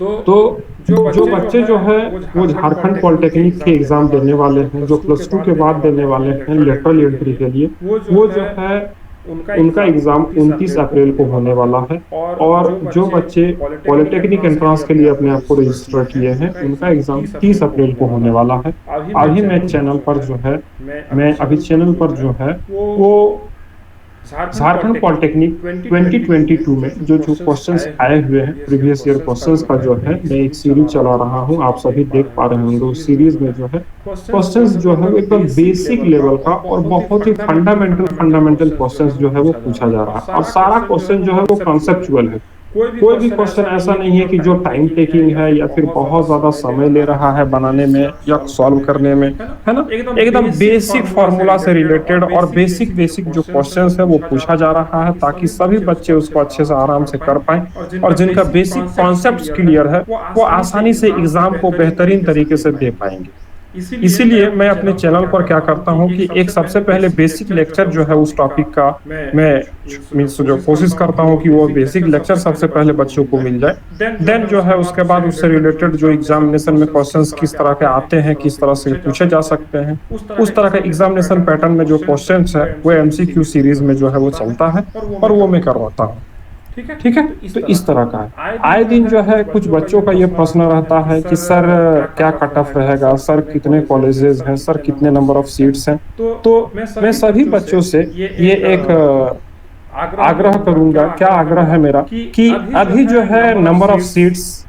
तो जो बच्चे जो है वो झारखंड पॉलिटेक्निक के एग्जाम देने वाले हैं, जो प्लस टू के बाद देने वाले हैं लेटरल एंट्री के लिए, वो जो है उनका एग्जाम 29 अप्रैल को होने वाला है। और जो बच्चे पॉलिटेक्निक एंट्रेंस के लिए अपने आप को रजिस्टर किए हैं, उनका एग्जाम 30 अप्रैल को होने वाला है। अभी मैं चैनल पर जो है वो झारखंड पॉलिटेक्निक 2022 में जो क्वेश्चंस आए हुए हैं, प्रीवियस ईयर क्वेश्चंस का जो है मैं एक सीरीज चला रहा हूं, आप सभी देख पा रहे होंगे। उस सीरीज में जो है क्वेश्चंस जो है एकदम बेसिक लेवल का और बहुत ही फंडामेंटल क्वेश्चंस जो है वो पूछा जा रहा है। और सारा क्वेश्चन जो है वो कॉन्सेप्चुअल है। कोई भी क्वेश्चन ऐसा नहीं है कि जो टाइम टेकिंग है या फिर बहुत ज्यादा समय ले रहा है बनाने में या सॉल्व करने में, है ना। एकदम बेसिक फॉर्मूला से रिलेटेड और बेसिक जो क्वेश्चंस है वो पूछा जा रहा है, ताकि सभी बच्चे उसको अच्छे से आराम से कर पाएं और जिनका बेसिक कॉन्सेप्ट्स क्लियर है वो आसानी से एग्जाम को बेहतरीन तरीके से दे पाएंगे। इसीलिए मैं अपने चैनल पर क्या करता हूं कि एक सबसे पहले बेसिक लेक्चर जो है उस टॉपिक का मैं जो कोशिश करता हूं कि वो बेसिक लेक्चर सबसे पहले बच्चों को मिल जाए। देन जो है उसके बाद उससे रिलेटेड जो एग्जामिनेशन में क्वेश्चंस किस तरह के आते हैं, किस तरह से पूछे जा सकते हैं, उस तरह का एग्जामिनेशन पैटर्न में जो क्वेश्चंस है वो MCQ सीरीज में जो है वो चलता है और वो मैं करवाता हूँ। ठीक है, तो इस तरह का है। आए दिन जो है कुछ बच्चों का ये प्रश्न रहता है कि सर क्या कट ऑफ रहेगा, सर कितने कॉलेजेस हैं, सर कितने नंबर ऑफ सीट्स हैं। तो मैं सभी बच्चों से ये एक आग्रह करूंगा, क्या आग्रह है मेरा, कि अभी जो है number of seats,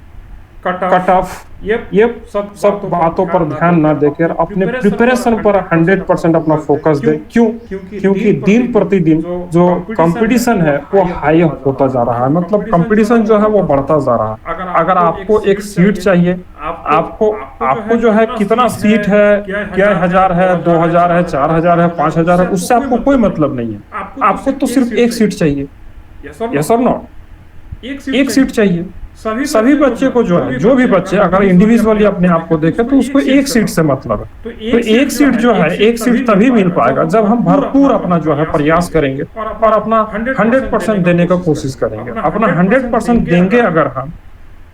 cut off, ये सब बातों पर ध्यान ना देकर अपने प्रिपरेशन पर 100% अपना फोकस दे। क्योंकि दिन प्रतिदिन जो कंपटीशन है वो हाई होता जा रहा है, मतलब कंपटीशन जो है वो बढ़ता जा रहा है। अगर आपको एक सीट चाहिए, आपको जो है कितना सीट है, क्या 1000 है, 2000 है, 4000 है, 5000 है, उससे आपको कोई मतलब नहीं है। आपको तो सिर्फ एक सीट चाहिए। यस और नो, एक सीट चाहिए। सभी बच्चे को जो भी बच्चे अगर इंडिविजुअली अपने आप को देखे तो उसको एक सीट से मतलब है। तो एक सीट जो है, एक सीट तभी मिल पाएगा जब हम भरपूर अपना जो है प्रयास करेंगे और अपना 100% देने का कोशिश करेंगे। अपना 100% देंगे अगर हम,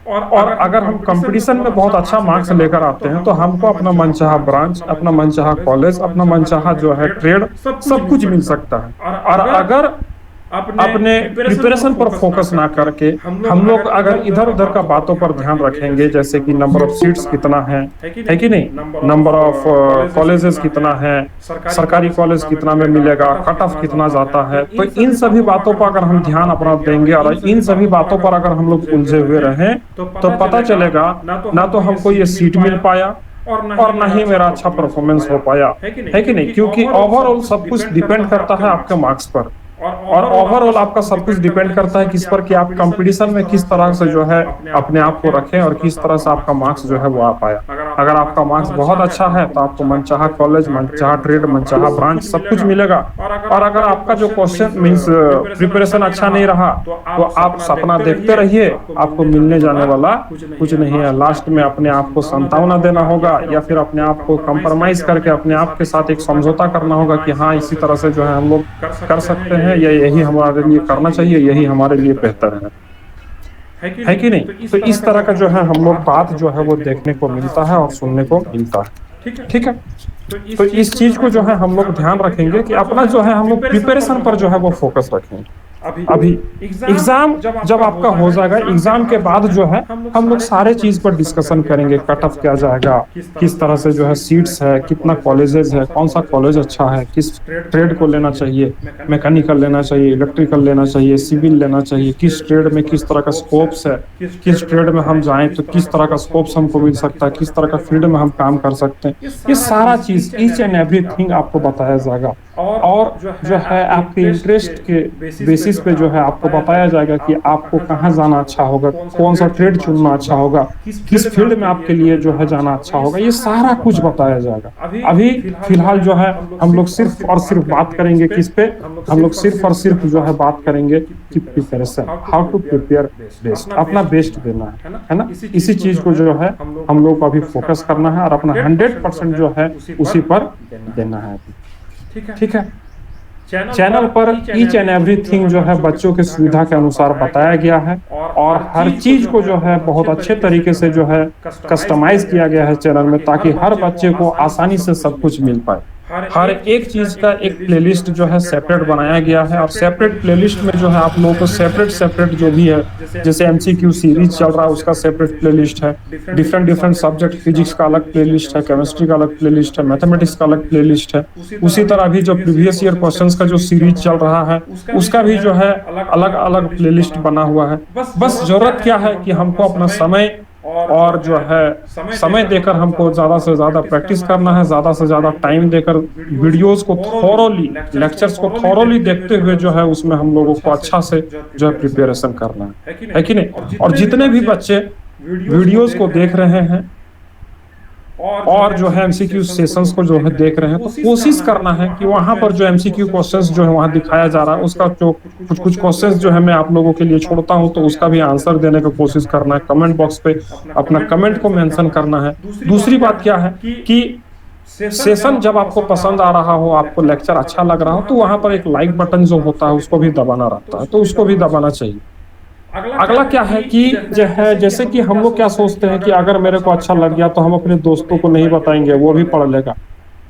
और अगर हम कंपटीशन में बहुत अच्छा मार्क्स लेकर आते हैं तो हमको अपना मनचाहा ब्रांच, अपना मनचाहा कॉलेज, अपना मनचाहा जो है ट्रेड, सब कुछ मिल सकता है। और अगर अपने प्रिपरेशन पर फोकस ना करके हम लोग अगर इधर उधर का बातों पर ध्यान रखेंगे, जैसे कि नंबर ऑफ सीट्स कितना है कि नहीं, नंबर ऑफ कॉलेजेस कितना है, सरकारी कॉलेज कितना में मिलेगा, कट ऑफ कितना जाता है, तो इन सभी बातों पर अगर हम ध्यान अपना देंगे और इन सभी बातों पर अगर हम लोग उलझे हुए रहें तो पता चलेगा ना तो हमको ये सीट मिल पाया और ना ही मेरा अच्छा परफॉर्मेंस हो पाया, है कि नहीं। क्योंकि ओवरऑल सब कुछ डिपेंड करता है आपके मार्क्स पर, और ओवरऑल आपका सब कुछ डिपेंड करता है किस पर कि आप कंपटीशन में किस तरह से जो है अपने आप को रखें और किस तरह से आपका मार्क्स जो है वो आ पाया। अगर आपका मार्क्स बहुत अच्छा है तो आपको मनचाहा कॉलेज, मनचाहा ट्रेड, मनचाहा ब्रांच सब कुछ मिलेगा। और अगर आपका जो क्वेश्चन मींस प्रिपरेशन अच्छा नहीं रहा तो आप सपना देखते रहिए, आपको मिलने जाने वाला कुछ नहीं है। लास्ट में अपने आप को सांत्वना देना होगा या फिर अपने आप को कंप्रोमाइज करके अपने आप के साथ एक समझौता करना होगा कि हाँ इसी तरह से जो है हम लोग कर सकते हैं, यही हमारे लिए करना चाहिए, यही हमारे लिए बेहतर है कि नहीं। तो इस तरह का जो है हम लोग बात जो है वो देखने को मिलता है और सुनने को मिलता है। ठीक है, तो इस चीज को जो है हम लोग ध्यान रखेंगे कि अपना जो है हम लोग प्रिपरेशन पर जो है वो फोकस रखेंगे। अभी एग्जाम जब आपका हो जाएगा, एग्जाम के बाद जो है हम लोग सारे चीज पर डिस्कशन करेंगे, कट ऑफ क्या जाएगा, किस तरह से जो है सीट्स है, कितना कॉलेजेस है, कौन सा कॉलेज अच्छा है, किस ट्रेड को लेना चाहिए, मैकेनिकल लेना चाहिए, इलेक्ट्रिकल लेना चाहिए, सिविल लेना चाहिए, किस ट्रेड में किस तरह का स्कोप्स है, किस ट्रेड में हम जाएं तो किस तरह का स्कोप्स हमको मिल सकता है, किस तरह का फील्ड में हम काम कर सकते हैं। ये सारा चीज ईच एंड एवरीथिंग आपको बताया जाएगा और जो है आपके इंटरेस्ट के बेसिस पे जो है आपको बताया जाएगा कि आपको कहाँ जाना अच्छा होगा, कौन सा ट्रेड चुनना अच्छा होगा, किस फील्ड में आपके लिए जो है जाना अच्छा होगा, ये सारा कुछ बताया जाएगा। अभी फिलहाल जो है हम लोग सिर्फ और सिर्फ बात करेंगे किस पे, हम लोग सिर्फ और सिर्फ जो है बात करेंगे कि preparation, how to prepare best, अपना बेस्ट देना है ना। इसी चीज को जो है हम लोग को अभी फोकस करना है और अपना 100% जो है उसी पर देना है। ठीक है, चैनल पर ईच एंड एवरीथिंग जो है बच्चों के सुविधा के अनुसार बताया गया है और हर चीज को जो है बहुत अच्छे तरीके से जो है कस्टमाइज किया गया है चैनल में, ताकि हर बच्चे को आसानी से सब कुछ मिल पाए। हर एक चीज का एक प्लेलिस्ट जो है सेपरेट बनाया गया है, और सेपरेट प्लेलिस्ट में जो है आप लोगों को सेपरेट सेपरेट जो भी है, जैसे एमसीक्यू सीरीज चल रहा है उसका सेपरेट प्लेलिस्ट है, डिफरेंट डिफरेंट सब्जेक्ट, फिजिक्स का अलग प्लेलिस्ट है, केमिस्ट्री का अलग प्लेलिस्ट है, मैथमेटिक्स का अलग प्लेलिस्ट है। उसी तरह भी जो प्रीवियस ईयर क्वेश्चंस का जो सीरीज चल रहा है उसका भी जो है अलग अलग प्लेलिस्ट बना हुआ है। बस जरूरत क्या है कि हमको अपना समय और जो है समय देकर हमको ज्यादा से ज्यादा प्रैक्टिस करना है, ज्यादा से ज्यादा टाइम देकर वीडियोस को थॉरोली, लेक्चर्स को थॉरोली देखते हुए जो है उसमें हम लोगों को अच्छा से जो है प्रिपरेशन करना है कि नहीं। और जितने भी बच्चे वीडियोस को देख रहे हैं और जो है एमसीक्यू सेशंस को जो है देख रहे हैं, तो कोशिश करना है कि वहां पर जो एमसीक्यू क्वेश्चंस जो है वहां दिखाया जा रहा है उसका जो कुछ क्वेश्चंस जो है मैं आप लोगों के लिए छोड़ता हूं, तो उसका भी आंसर देने की कोशिश करना है। कमेंट बॉक्स पे अपना कमेंट को मेंशन करना है। दूसरी बात क्या है कि सेशन जब आपको पसंद आ रहा हो, आपको लेक्चर अच्छा लग रहा हो, तो वहां पर एक लाइक बटन जो होता है उसको भी दबाना रहता है, तो उसको भी दबाना चाहिए। अगला क्या है कि जो है, जैसे कि हम लोग क्या सोचते हैं कि अगर मेरे को अच्छा लग गया तो हम अपने दोस्तों को नहीं बताएंगे, वो भी पढ़ लेगा,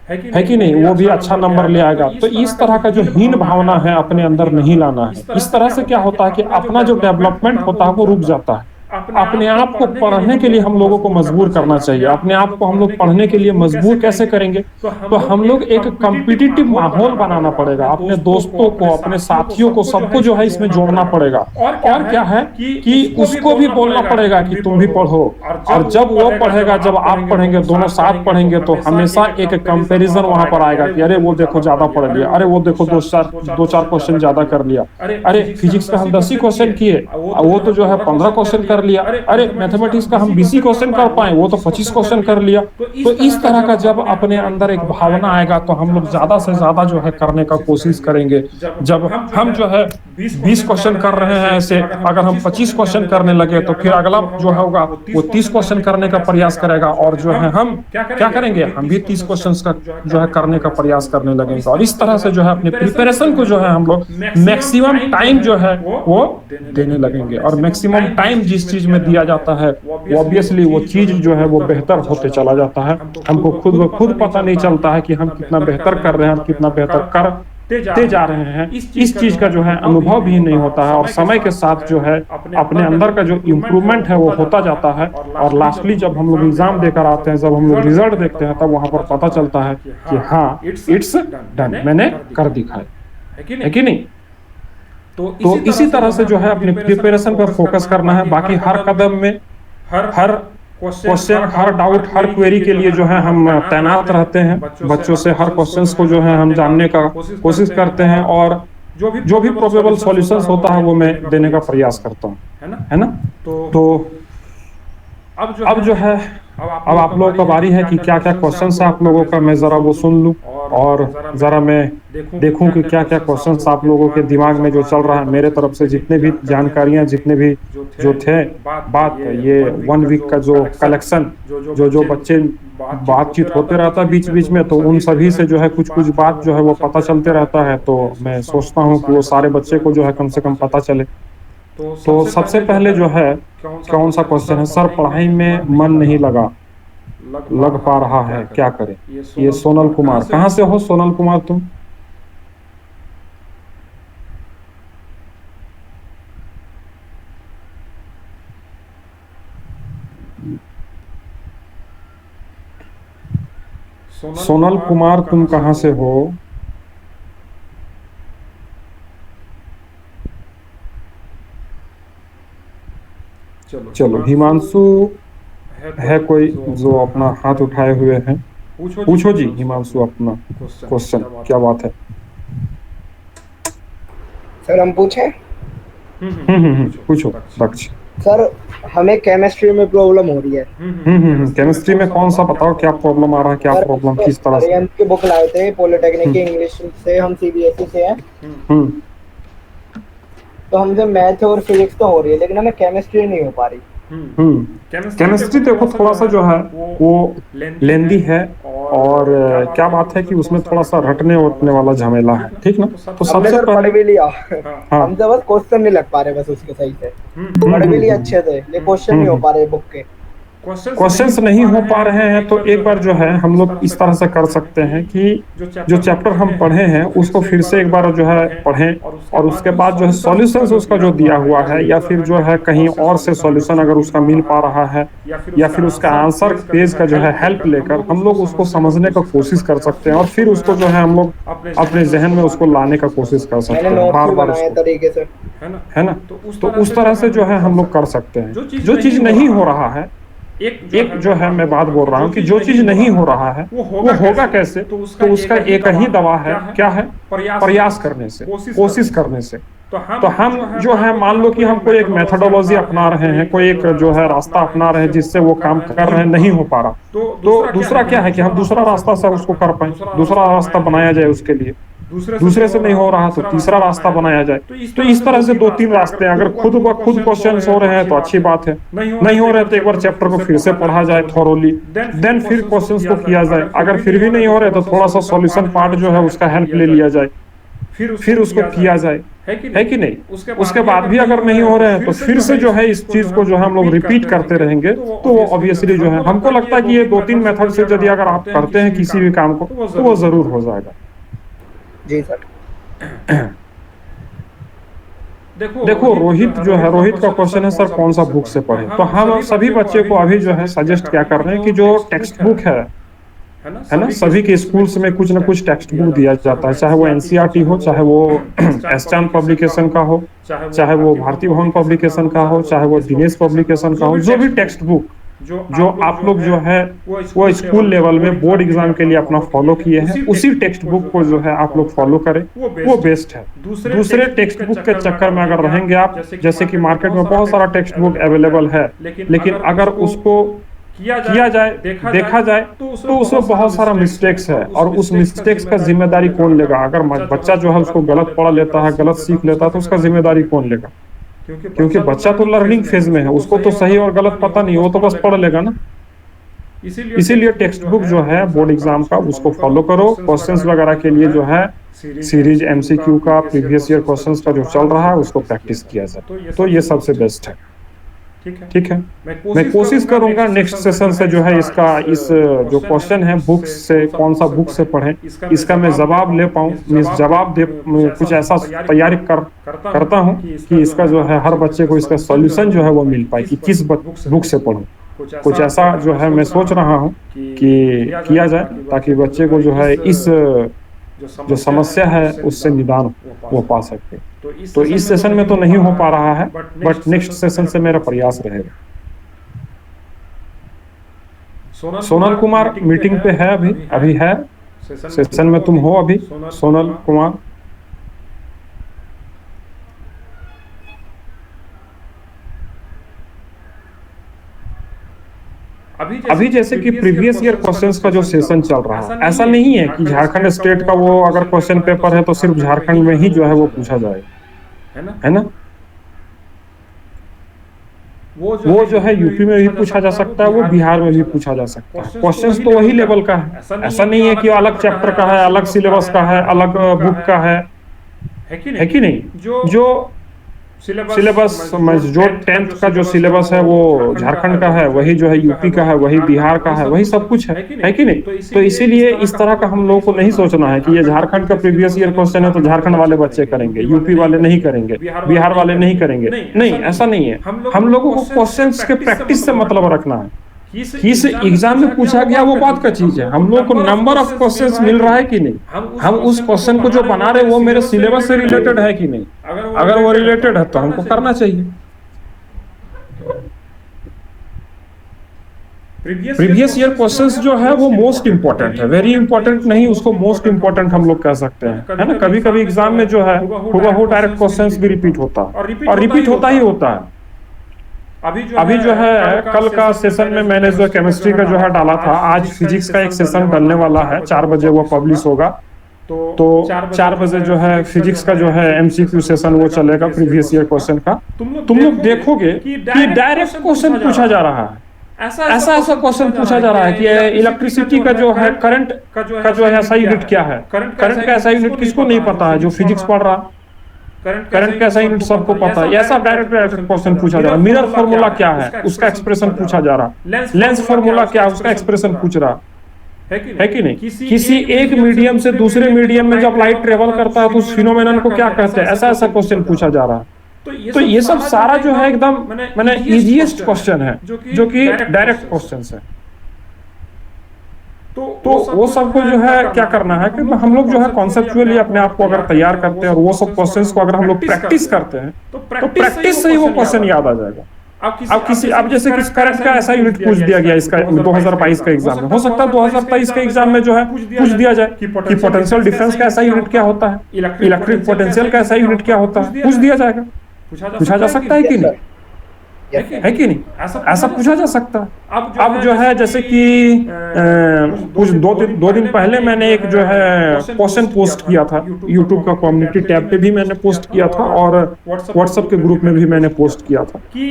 है कि नहीं, वो भी अच्छा नंबर ले आएगा। तो इस तरह का जो हीन भावना है अपने अंदर नहीं लाना है। इस तरह से क्या होता है कि अपना जो डेवलपमेंट होता है वो रुक जाता है। अपने आप को पढ़ने के लिए हम लोगों को मजबूर करना चाहिए। अपने आप को हम लोग पढ़ने के लिए मजबूर कैसे करेंगे? तो हम लोग एक कॉम्पिटिटिव माहौल बनाना पड़ेगा, अपने दोस्तों को, अपने साथियों को, सबको जो है इसमें जोड़ना पड़ेगा। और क्या है कि उसको भी बोलना पड़ेगा कि तुम भी पढ़ो, और जब वो पढ़ेगा, जब आप पढ़ेंगे, दोनों साथ पढ़ेंगे, तो हमेशा एक कंपेरिजन वहां पर आएगा कि अरे वो देखो ज्यादा पढ़ लिया, अरे वो देखो दो चार क्वेश्चन ज्यादा कर लिया, अरे फिजिक्स का हम 10 ही क्वेश्चन किए, वो तो जो है 15 क्वेश्चन कर लिया, अरे मैथमेटिक्स का हम 20 क्वेश्चन कर पाए, वो तो 25 क्वेश्चन कर लिया। तो इस तरह का जब अपने अंदर एक भावना आएगा तो हम लोग ज्यादा से ज्यादा जो है करने का कोशिश करेंगे। जब हम जो है 20 क्वेश्चन कर रहे हैं ऐसे, अगर हम 25 क्वेश्चन करने लगे तो फिर अगला जो होगा वो 30 क्वेश्चन करने का प्रयास करेगा, और जो है हम क्या करेंगे, हम भी 30 क्वेश्चन का जो है करने का प्रयास करने लगेंगे। और इस तरह से जो है अपने प्रिपरेशन को जो है हम लोग मैक्सिमम टाइम जो है वो देने लगेंगे। और मैक्सिमम टाइम जिस चीज में दिया जाता है वो ऑब्वियसली वो चीज जो है वो बेहतर होते चला जाता है। हमको खुद पता नहीं चलता है कि हम कितना बेहतर कर रहे हैं, हम कितना बेहतर करते जा रहे हैं। इस चीज का जो है अनुभव भी नहीं होता है, और समय के साथ जो है अपने अंदर का जो इम्प्रूवमेंट है वो होता जाता है। और लास्टली जब हम लोग एग्जाम देकर आते हैं, जब हम लोग रिजल्ट देखते हैं, तब वहां पर पता चलता है कि हाँ इट्स डन, मैंने कर दिखाया, है कि नहीं। तो इसी तरह से जो है अपने प्रिपरेशन पर फोकस करना है। बाकी हर कदम में हर क्वेश्चन, हर डाउट, हर क्वेरी के लिए जो है हम तैनात रहते हैं। बच्चों से हर क्वेश्चंस को जो है हम जानने का कोशिश करते हैं, और जो भी प्रोबेबल सॉल्यूशंस होता है वो मैं देने का प्रयास करता हूँ, है ना। तो अब जो है अब आप लोगों का बारी है कि क्या क्या क्वेश्चंस है आप लोगों का, मैं जरा वो सुन लूं और जरा मैं देखूं कि क्या क्या क्वेश्चंस आप लोगों के दिमाग में जो चल रहा है। मेरे तरफ से जितने भी जानकारियां, जितने भी जो थे बात, ये 1 वीक का जो कलेक्शन, जो बच्चे बातचीत होते रहता है बीच बीच में, तो उन सभी से जो है कुछ बात जो है वो पता चलते रहता है। तो मैं सोचता हूँ कि वो सारे बच्चे को जो है कम से कम पता चले। तो सबसे पहले जो है कौन सा क्वेश्चन है, सर पढ़ाई में मन नहीं लग पा रहा है, क्या करें? ये सोनल कुमार, कहाँ से हो सोनल कुमार तुम? सोनल कुमार तुम कहाँ से हो? चलो हिमांशु है कोई जो अपना हाथ उठाए हुए हैं? पूछो जी हिमांशु अपना क्वेश्चन, क्या बात है? सर हम पूछें? पूछो दक्ष। सर हमें केमिस्ट्री में प्रॉब्लम हो रही है। केमिस्ट्री में कौन सा, बताओ क्या प्रॉब्लम आ रहा है, क्या प्रॉब्लम, किस तरह से? की बुक लाए थे पॉलिटेक्निक की, इंग्लिश से, हम सीबीएसई से हैं। तो हमसे मैथ और फिजिक्स तो हो रही है, लेकिन हमें केमिस्ट्री नहीं हो पा रही। केमिस्ट्री देखो थोड़ा सा जो है वो लेंदी है, और क्या बात है कि उसमें थोड़ा सा रटने उठने वाला झमेला है, ठीक ना। तो सबसे पढ़ भी लिया, हमसे बस क्वेश्चन नहीं लग पा रहे, बस उसके सही से पढ़ भी लिया अच्छे से, लेकिन क्वेश्चन नहीं हो पा रहे बुक के। क्वेश्चंस नहीं हो पा रहे हैं तो एक बार जो है हम लोग इस तरह से कर सकते हैं कि जो चैप्टर हम पढ़े हैं उसको फिर से एक बार जो है पढ़ें और उसके बाद जो है सॉल्यूशंस उसका जो दिया हुआ है या फिर जो है कहीं और से सॉल्यूशन अगर उसका मिल पा रहा है या फिर उसका आंसर पेज का जो है हेल्प लेकर हम लोग उसको समझने का कोशिश कर सकते हैं और फिर उसको जो है हम लोग अपने जहन में उसको लाने का कोशिश कर सकते मैंने हैं नोट्स बार भी बार बनाए उसको, तरीके से। है ना। तो उस तरह से जो है हम लोग कर सकते हैं। जो चीज नहीं हो रहा है, एक जो है मैं बात बोल रहा हूँ कि जो चीज नहीं हो रहा है वो होगा कैसे, तो उसका एक ही दवा है, क्या है, प्रयास करने से, कोशिश करने से। तो हम जो है मान लो कि हम कोई एक मेथोडोलॉजी अपना रहे हैं, कोई एक जो है रास्ता अपना रहे हैं जिससे वो काम कर रहे हैं, नहीं हो पा रहा, तो दूसरा क्या है कि हम दूसरा रास्ता से उसको कर पाए, दूसरा रास्ता बनाया जाए उसके लिए। दूसरे से नहीं हो रहा तो तीसरा रास्ता बनाया जाए। तो इस तरह से 2-3 रास्ते हैं। अगर खुद ब खुद क्वेश्चन हो रहे हैं तो अच्छी बात है, नहीं हो रहे तो एक बार चैप्टर को फिर से पढ़ा जाए थॉरोली, देन फिर क्वेश्चंस को किया जाए। अगर फिर भी नहीं हो रहे तो थोड़ा सा सॉल्यूशन पार्ट जो है उसका हेल्प ले लिया जाए, फिर उसको किया जाए, है कि नहीं। उसके बाद भी अगर नहीं हो रहे हैं तो फिर से जो है इस चीज को जो है हम लोग रिपीट करते रहेंगे, तो वो ऑब्वियसली जो है हमको लगता है कि ये 2-3 मेथड से यदि अगर आप करते हैं किसी भी काम को तो वो जरूर हो जाएगा। जी सर। देखो रोहित जो है, रोहित का क्वेश्चन है सर कौन सा बुक से पढ़े। तो हम सभी बच्चे को अभी जो है सजेस्ट क्या कर रहे हैं कि जो टेक्स्ट बुक है ना, सभी के स्कूल्स में कुछ ना कुछ टेक्स्ट बुक दिया जाता है, चाहे वो एनसीईआरटी हो, चाहे वो एस्टर्न पब्लिकेशन का हो, चाहे वो भारतीय भवन पब्लिकेशन का हो, चाहे वो दिनेश पब्लिकेशन का हो। जो भी टेक्स्ट बुक जो आप लोग जो है वो स्कूल लेवल में बोर्ड एग्जाम के लिए अपना फॉलो किए हैं, उसी टेक्स्ट बुक को जो है आप लोग फॉलो करें, वो बेस्ट है। दूसरे टेक्स्ट बुक के चक्कर में अगर रहेंगे आप, जैसे कि मार्केट में बहुत सारा टेक्स्ट बुक अवेलेबल है, लेकिन अगर उसको किया जाए, देखा जाए तो उसमें बहुत सारा मिस्टेक्स है, और उस मिस्टेक्स का जिम्मेदारी कौन लेगा। अगर बच्चा जो है उसको गलत पढ़ लेता है, गलत सीख लेता है, तो उसका जिम्मेदारी कौन लेगा। क्योंकि बच्चा तो लर्निंग फेज में है, उसको तो सही और गलत पता नहीं, वो तो बस पढ़ लेगा ना। इसीलिए टेक्स्ट बुक जो है बोर्ड एग्जाम का उसको फॉलो करो। क्वेश्चंस वगैरह के लिए जो है सीरीज एमसीक्यू का, प्रीवियस ईयर क्वेश्चंस का जो चल रहा है उसको प्रैक्टिस किया जाए, तो ये सबसे बेस्ट है। ठीक है, मैं कोशिश करूंगा नेक्स्ट सेशन से जो है इसका इस जो क्वेश्चन है बुक से, कौन सा बुक से पढ़ें, इसका मैं जवाब ले पाऊं, मैं जवाब दे कुछ ऐसा तैयारी करता हूं कि इसका जो है हर बच्चे को इसका सॉल्यूशन जो है वो मिल पाए कि किस बुक से पढ़ूं। कुछ ऐसा जो है मैं सोच रहा हूं कि किया जाए, ताकि बच्चे को जो है इस जो समस्या है उससे निदान वो पा सकते। तो इस सेशन में तो नहीं हो पा रहा है, बट नेक्स्ट सेशन से मेरा प्रयास रहेगा। सोनल कुमार मीटिंग पे है, अभी है सेशन में, तुम हो अभी सोनल कुमार। अभी जैसे कि प्रीवियस ईयर क्वेश्चंस का जो सेशन चल रहा है, ऐसा नहीं है कि झारखंड स्टेट का वो अगर क्वेश्चन पेपर है तो सिर्फ झारखंड में ही जो है वो पूछा जाए, है ना। वो जो है यूपी में भी पूछा जा सकता है, वो बिहार में भी पूछा जा सकता है। क्वेश्चंस तो वही लेवल का है, ऐसा नहीं है कि अलग चैप्टर का है, अलग सिलेबस का है, अलग बुक का है कि नहीं। जो सिलेबस जो 10th का जो सिलेबस है वो झारखंड का है, वही जो है यूपी का है, वही बिहार का है, वही सब कुछ है कि नहीं। तो इसीलिए इस तरह का हम लोगों को नहीं सोचना है कि ये झारखंड का प्रीवियस ईयर क्वेश्चन है तो झारखंड वाले बच्चे करेंगे, यूपी वाले नहीं करेंगे, बिहार वाले नहीं करेंगे। नहीं, ऐसा नहीं है। हम लोगों को क्वेश्चंस के प्रैक्टिस से मतलब रखना है। किस एग्जाम में पूछा गया वो बात का चीज है, हम लोग को नंबर ऑफ क्वेश्चंस मिल रहा है कि नहीं, हम उस क्वेश्चन को जो बना रहे हैं वो मेरे सिलेबस से रिलेटेड है कि नहीं। अगर वो रिलेटेड है तो हमको करना चाहिए। प्रीवियस ईयर क्वेश्चंस जो है वो मोस्ट इंपॉर्टेंट है, वेरी इंपॉर्टेंट नहीं, उसको मोस्ट इंपॉर्टेंट हम लोग कह सकते हैं, है ना। कभी कभी एग्जाम में जो है हुबहू डायरेक्ट क्वेश्चंस भी रिपीट होता है, और रिपीट होता ही होता है। अभी जो है कल का सेशन में मैंने जो केमिस्ट्री का जो है डाला था, आज फिजिक्स का एक सेशन डलने वाला है, 4 बजे वो पब्लिश होगा। तो 4 बजे जो है फिजिक्स का जो है एमसीक्यू सेशन वो चलेगा प्रीवियस ईयर क्वेश्चन का। तुम लोग देखोगे कि डायरेक्ट क्वेश्चन पूछा जा रहा है, ऐसा क्वेश्चन पूछा जा रहा है कि इलेक्ट्रिसिटी का जो है करंट का जो है ऐसा यूनिट क्या है, करंट का ऐसा यूनिट किसको नहीं पता है जो फिजिक्स पढ़ रहा, करंट का SI यूनिट सबको पता है, ऐसा डायरेक्ट क्वेश्चन पूछा जा रहा है। मिरर फॉर्मूला क्या है, उसका एक्सप्रेशन पूछा जा रहा है। लेंस फॉर्मूला क्या है, उसका एक्सप्रेशन पूछ रहा है कि नहीं। किसी एक मीडियम से दूसरे मीडियम में जब लाइट ट्रेवल करता है तो उस फिनोमेनन को क्या कहते हैं, ऐसा ऐसा क्वेश्चन पूछा जा रहा है। तो ये सब सारा जो है एकदम मैंने इजीएस्ट क्वेश्चन है, जो कि डायरेक्ट क्वेश्चन है। तो वो सबको जो है क्या करना है कि हम लोग जो है कॉन्सेप्चुअली अपने आप को अगर तैयार करते हैं और वो सब क्वेश्चंस को अगर हम लोग प्रैक्टिस करते हैं तो प्रैक्टिस से ही वो क्वेश्चन याद आ जाएगा। अब जैसे कि करंट का ऐसा यूनिट पूछ दिया गया इसका 2022 का एग्जाम में, हो सकता है 2023 के एग्जाम में जो है पूछ दिया जाए कि पोटेंशियल डिफरेंस का ऐसा यूनिट क्या होता है, इलेक्ट्रिक पोटेंशियल का ऐसा यूनिट क्या होता है, पूछ दिया जाएगा। पूछा जा सकता है कि नहीं, है कि नहीं, ऐसा पूछा जा सकता है। अब जो है जैसे कि कुछ दो दिन पहले मैंने एक जो है क्वेश्चन पोस्ट किया था यूट्यूब का कम्युनिटी टैब पे भी मैंने पोस्ट किया था और व्हाट्सएप के ग्रुप में भी मैंने पोस्ट किया था कि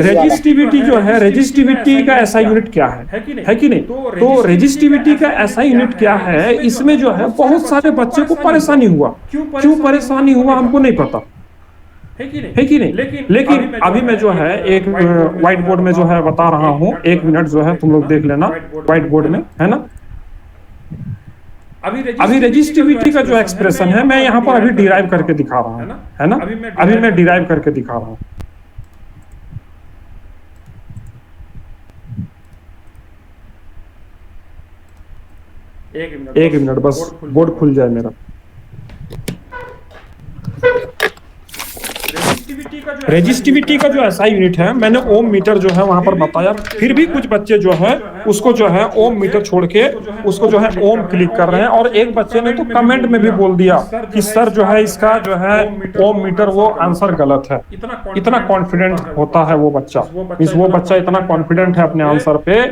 रेजिस्टिविटी जो है, रेजिस्टिविटी का ऐसा यूनिट क्या है कि नहीं। तो रेजिस्टिविटी का ऐसा यूनिट क्या है, इसमें जो है बहुत सारे बच्चे को परेशानी हुआ। क्यों परेशानी हुआ हमको नहीं पता, है कि नहीं। लेकिन अभी मैं जो है एक व्हाइट बोर्ड में जो है बता रहा हूँ, 1 मिनट जो है तुम लोग देख लेना व्हाइट बोर्ड में, है ना। अभी रेजिस्टिविटी का जो एक्सप्रेशन है मैं यहाँ पर अभी डिराइव करके दिखा रहा हूँ, है ना। अभी मैं डिराइव करके दिखा रहा हूँ। एक मिनट बस बोर्ड खुल जाए मेरा। रेजिस्टिविटी का जो ऐसा यूनिट है, मैंने ओम मीटर जो है वहां पर बताया, फिर भी कुछ बच्चे जो है उसको जो है ओम मीटर छोड़ के उसको जो है ओम क्लिक कर रहे हैं। और एक बच्चे ने तो कमेंट में भी बोल दिया कि सर जो है इसका जो है ओम मीटर वो आंसर गलत है। इतना कॉन्फिडेंट होता है वो बच्चा, वो बच्चा इतना कॉन्फिडेंट है अपने आंसर पे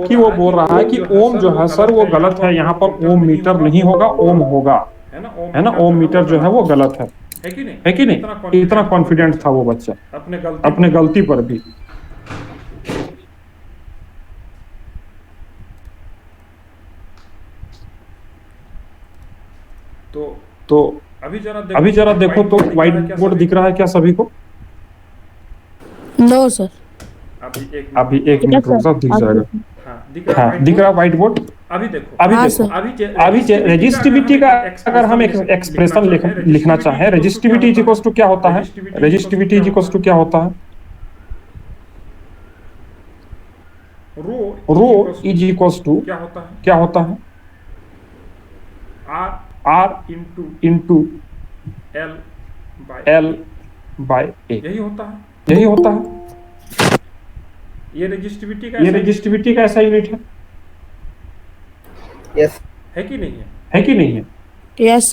कि वो बोल रहा है कि ओम जो है सर वो गलत है, यहाँ पर ओम मीटर नहीं होगा, ओम होगा, है ना। ओम मीटर जो है वो गलत है कि नहीं। इतना कॉन्फिडेंट था वो बच्चा अपने गलती पर भी। तो अभी जरा देखो तो व्हाइट बोर्ड दिख रहा है क्या सभी को? नो सर, अभी एक मिनट रुक जाओ, दिख जाएगा। हाँ, दिख रहा व्हाइट बोर्ड। अभी देखो अभी रेजिस्टिविटी का अगर हम एक्सप्रेशन लिखना चाहें, रेजिस्टिविटी इज इक्वल्स टू क्या होता है, रेजिस्टिविटी इज इक्वल्स टू क्या होता है, रो इज इक्वल्स टू क्या होता है, आर इंटू एल बाय ए, यही होता है। ये रेजिस्टिविटी का ऐसा यूनिट है, यस है कि नहीं है। यस।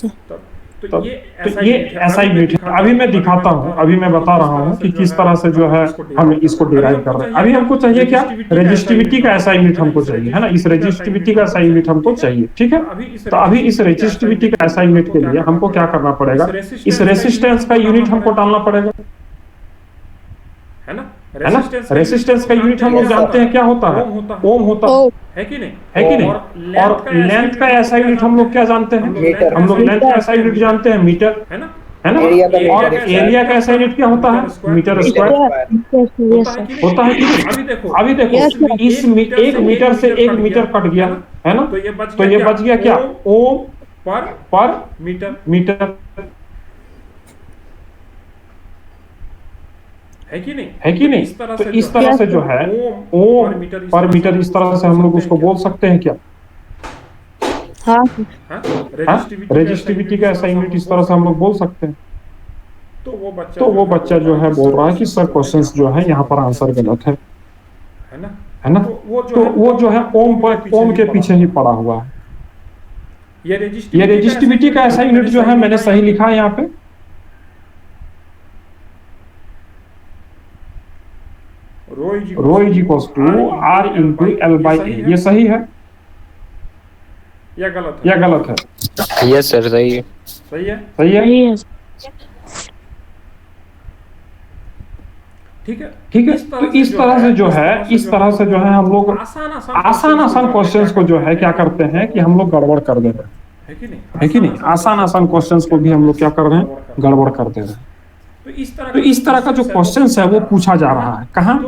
तो ये ऐसा यूनिट है। अभी मैं दिखाता हूँ, अभी मैं बता रहा हूँ कि किस तरह से जो है हम इसको डिराइव कर रहे हैं। अभी हमको चाहिए क्या, रेजिस्टिविटी का ऐसा यूनिट हमको चाहिए, है ना। इस रेजिस्टिविटी का ऐसा यूनिट हमको चाहिए, ठीक है। तो अभी इस रेजिस्टिविटी का ऐसा यूनिट के लिए हमको क्या करना पड़ेगा, इस रेसिस्टेंस का यूनिट हमको डालना पड़ेगा, है ना। रेसिस्टेंस का यूनिट हम लोग जानते हैं क्या होता है, ओम होता है कि नहीं। और लेंथ का ऐसा यूनिट हम लोग क्या जानते हैं, हम लोग लेंथ का ऐसा यूनिट जानते हैं मीटर, है ना। और एरिया का ऐसा यूनिट क्या होता है, मीटर स्क्वायर होता है कि नहीं। अभी देखो इस 1 मीटर से 1 मीटर कट गया, है ना। तो ये बच गया क्या, ओम पर मीटर, है कि नहीं। तो इस तरह से जो है ओम पर मीटर, इस तरह से हम लोग उसको बोल सकते हैं क्या, हाँ। रेजिस्टिविटी का ऐसा यूनिट इस तरह से हम लोग बोल सकते हैं। तो वो बच्चा जो है बोल रहा है कि सर क्वेश्चंस जो है यहाँ पर आंसर गलत है ना। तो वो जो है ओम के पीछे ही पड़ा हुआ है। ये रेजिस्टिविटी का ऐसा यूनिट जो है मैंने सही लिखा है यहाँ पे, rho is equals to R into L by A, ये सही है या गलत है? यस सर, सही है। ठीक है। तो इस तरह से जो है हम लोग आसान क्वेश्चंस को जो है क्या करते हैं कि हम लोग गड़बड़ कर दे रहे हैं, है कि नहीं। आसान क्वेश्चंस को भी हम लोग क्या कर रहे हैं, गड़बड़ कर दे रहे हैं। तो इस तरह का जो क्वेश्चन है वो पूछा जा रहा है कहाँ,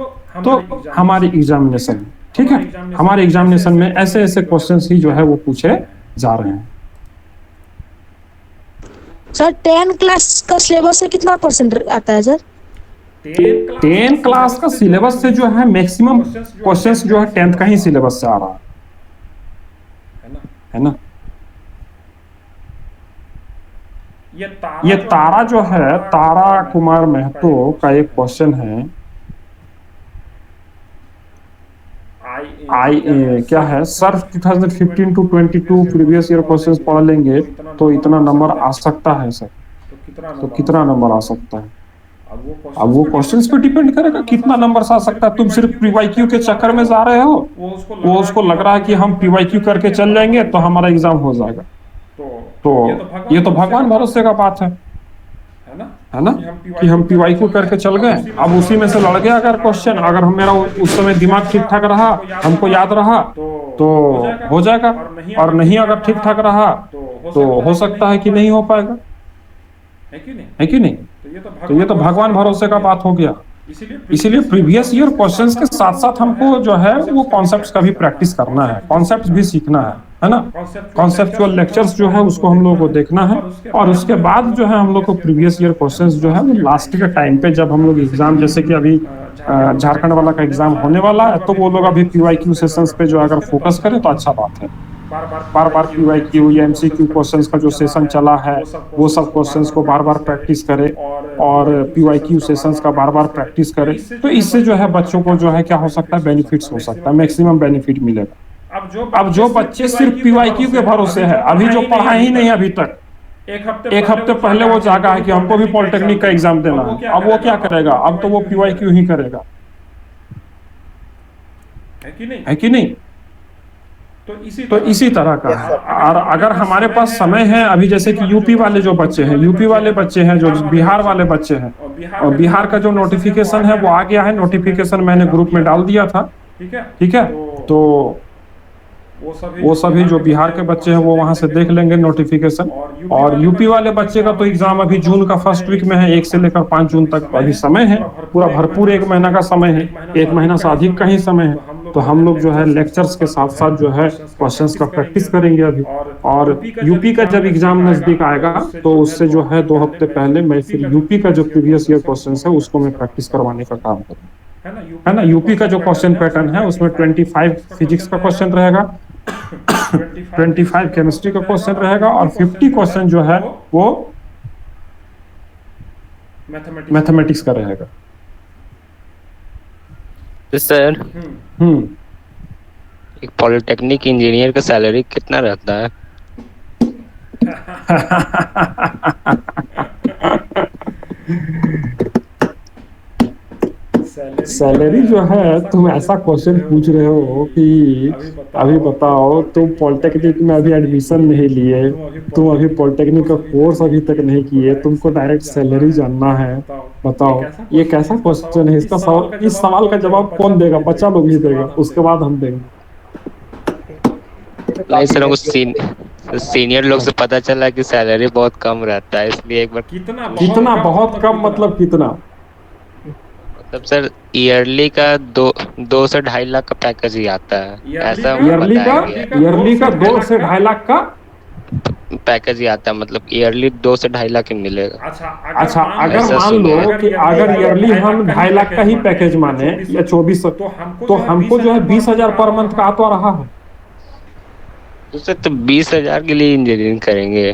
तो हमारे एग्जामिनेशन में, ठीक है। हमारे एग्जामिनेशन में ऐसे ऐसे क्वेश्चन ही जो है वो पूछे जा रहे हैं। सर 10 क्लास का सिलेबस से कितना परसेंट आता है सर? 10 क्लास का सिलेबस से जो है मैक्सिमम क्वेश्चंस जो है 10th का ही सिलेबस से आ रहा है ना। ये तारा जो है, तारा कुमार महतो का एक क्वेश्चन है, क्या है sir, 2015 to 22 previous year questions पढ़ लेंगे तो इतना नंबर आ सकता है सर। तो कितना नंबर आ सकता है? अब वो क्वेश्चंस पे डिपेंड करेगा कितना नंबर आ सकता है। तुम सिर्फ पीवाईक्यू के चक्कर में जा रहे हो, वो उसको लग रहा है कि हम पीवाईक्यू करके चल जाएंगे तो हमारा एग्जाम हो जाएगा। तो ये तो भगवान भरोसे का बात है ना, कि हम पीवाईक्यू करके चल गए, अब उसी में से लड़ गया अगर क्वेश्चन, अगर मेरा उस समय दिमाग ठीक ठाक रहा, हमको याद रहा तो हो जाएगा, और नहीं अगर ठीक ठाक रहा तो हो सकता है कि नहीं हो पाएगा, है कि नहीं। तो ये तो भगवान भरोसे का बात हो गया। इसीलिए प्रीवियस ईयर क्वेश्चंस के साथ साथ हमको जो है वो कॉन्सेप्ट्स का भी प्रैक्टिस करना है, कॉन्सेप्ट्स भी सीखना है ना। कॉन्सेप्चुअल लेक्चर्स जो है उसको हम लोगों को देखना है, और उसके बाद जो है हम लोग को प्रीवियस ईयर क्वेश्चंस जो है वो लास्ट के टाइम पे जब हम लोग एग्जाम, जैसे कि अभी झारखंड वाला का एग्जाम होने वाला है, तो वो लोग अभी पीवाईक्यू सेशंस पे जो अगर फोकस करें तो अच्छा बात है। बार बार पीवाईक्यू या एमसीक्यू क्वेश्चंस का जो सेशन चला है वो सब क्वेश्चंस को बार बार प्रैक्टिस करें, और पीवाईक्यू सेशंस का बार बार प्रैक्टिस करें, तो इससे जो है बच्चों को जो है क्या हो सकता है, बेनिफिट्स हो सकता है, मैक्सिमम बेनिफिट मिलेगा। अब जो बच्चे सिर्फ पीवाईक्यू के भरोसे है, अभी जो पढ़ा ही नहीं अभी तक, एक हफ्ते पहले वो जागा है कि हमको भी पॉलिटेक्निक का एग्जाम देना है, अब वो क्या करेगा, अब तो वो पीवाईक्यू ही करेगा, है कि नहीं। तो इसी तरह का है। और अगर हमारे पास समय है, अभी जैसे कि यूपी वाले जो बच्चे हैं, यूपी वाले बच्चे हैं, जो बिहार वाले बच्चे हैं, और बिहार का जो नोटिफिकेशन है वो आ गया है, नोटिफिकेशन मैंने ग्रुप में डाल दिया था, ठीक है। तो वो सभी जो बिहार के बच्चे हैं वो वहां से देख लेंगे नोटिफिकेशन, और यूपी वाले बच्चे का तो एग्जाम अभी जून का फर्स्ट वीक में है, 1 से लेकर 5 जून तक अभी समय है, पूरा भरपूर 1 महीना का समय है, 1 महीना से अधिक का ही समय है। तो हम लोग जो है लेक्चर्स के साथ साथ जो है क्वेश्चंस का प्रैक्टिस करेंगे अभी, और यूपी का जब एग्जाम नजदीक आएगा तो उससे जो है 2 हफ्ते पहले मैं फिर यूपी का जो प्रीवियस ईयर क्वेश्चंस है उसको मैं प्रैक्टिस करवाने का काम करूँगा, है ना। यूपी का जो क्वेश्चन पैटर्न है उसमें 25 फिजिक्स का क्वेश्चन रहेगा, 25 केमिस्ट्री का क्वेश्चन रहेगा, और 50 क्वेश्चन जो है वो मैथमेटिक्स का रहेगा। तो सर एक पॉलिटेक्निक इंजीनियर का सैलरी कितना रहता है? सैलरी जो है, तुम ऐसा क्वेश्चन पूछ रहे हो कि अभी बताओ, तुम पॉलिटेक्निक में अभी एडमिशन नहीं लिए, तुम अभी पॉलिटेक्निक का कोर्स अभी तक नहीं किए, तुमको डायरेक्ट सैलरी जानना है, बताओ ये कैसा क्वेश्चन है। इसका सवाल, इस सवाल का जवाब कौन देगा? बच्चा लोग ही देगा, उसके बाद हम देंगे। नहीं सर, वो सीनियर लोग से पता चला कि सैलरी बहुत कम रहता है, इसलिए एक बार। कितना बहुत कम मतलब कितना? मतलब सर ईयरली का 2 से 2.5 लाख का पैकेज ही आता है, ऐसा ईयरली का 2 से 2.5 लाख का पैकेज ही आता है, मतलब ईयरली 2 से 2.5 लाख ही मिलेगा। अच्छा, अगर मान लो कि अगर ईयरली हम 2.5 लाख का ही पैकेज माने या 24, तो हमको जो है 20,000 पर मंथ का आता रहा है। तो 20,000 के लिए इंजीनियरिंग करेंगे?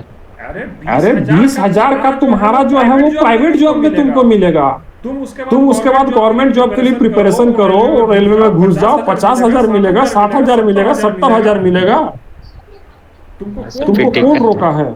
अरे 20,000 का तुम्हारा जो है वो प्राइवेट जॉब में तुमको मिलेगा, तुम उसके बाद गवर्नमेंट जॉब के लिए प्रिपरेशन करो, रेलवे में घुस जाओ, 50,000 मिलेगा, 60,000 मिलेगा, 70,000 मिलेगा। तुमको कौन रोका है?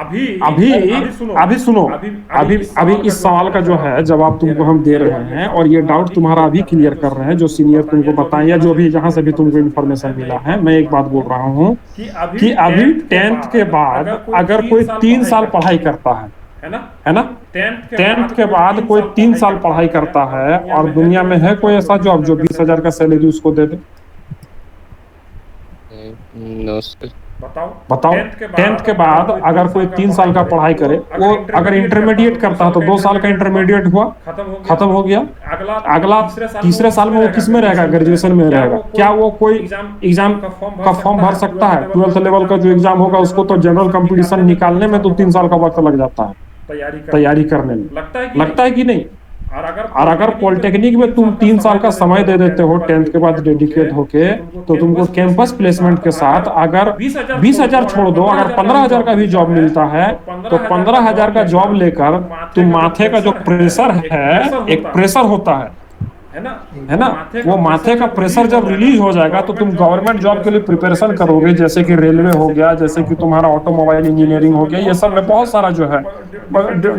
अभी सुनो, अभी इस सवाल का जो है जवाब तुमको हम दे रहे हैं, और ये डाउट तुम्हारा अभी क्लियर कर रहे हैं जो सीनियर तुमको बताएं, या जो भी जहां से भी तुमको इन्फॉर्मेशन मिला है। मैं एक बात बोल रहा हूँ कि अभी 10th के बाद अगर कोई 3 साल पढ़ाई करता है ना, 10th के बाद कोई 3 साल पढ़ाई करता है, और दुनिया में है कोई ऐसा जॉब जो 20,000 का सैलरी उसको दे दे? बताओ 10th के बाद अगर कोई 3 साल का पढ़ाई करे, वो अगर इंटरमीडिएट करता है तो 2 साल का इंटरमीडिएट हुआ, खत्म हो गया। अगला तीसरे साल में वो किस में रहेगा? ग्रेजुएशन में रहेगा। क्या वो कोई एग्जाम का फॉर्म भर सकता है? 12th लेवल का जो एग्जाम होगा उसको तो जनरल कंपटीशन निकालने में तो 3 साल का वक्त लग जाता है तैयारी करने में, लगता है कि नहीं? और अगर पॉलिटेक्निक में तुम 3 साल का समय दे देते हो 10th के बाद डेडिकेट होके, तो तुमको कैंपस प्लेसमेंट के साथ अगर 20,000 छोड़ दो, अगर 15,000 का भी जॉब मिलता है तो 15,000 का जॉब लेकर तुम माथे का जो प्रेशर है, एक प्रेशर होता है ना, वो माथे का प्रेशर जब रिलीज हो जाएगा तो तुम गवर्नमेंट जॉब के लिए प्रिपरेशन करोगे, जैसे कि रेलवे हो गया, जैसे कि तुम्हारा ऑटोमोबाइल इंजीनियरिंग हो गया। ये सब में बहुत सारा जो है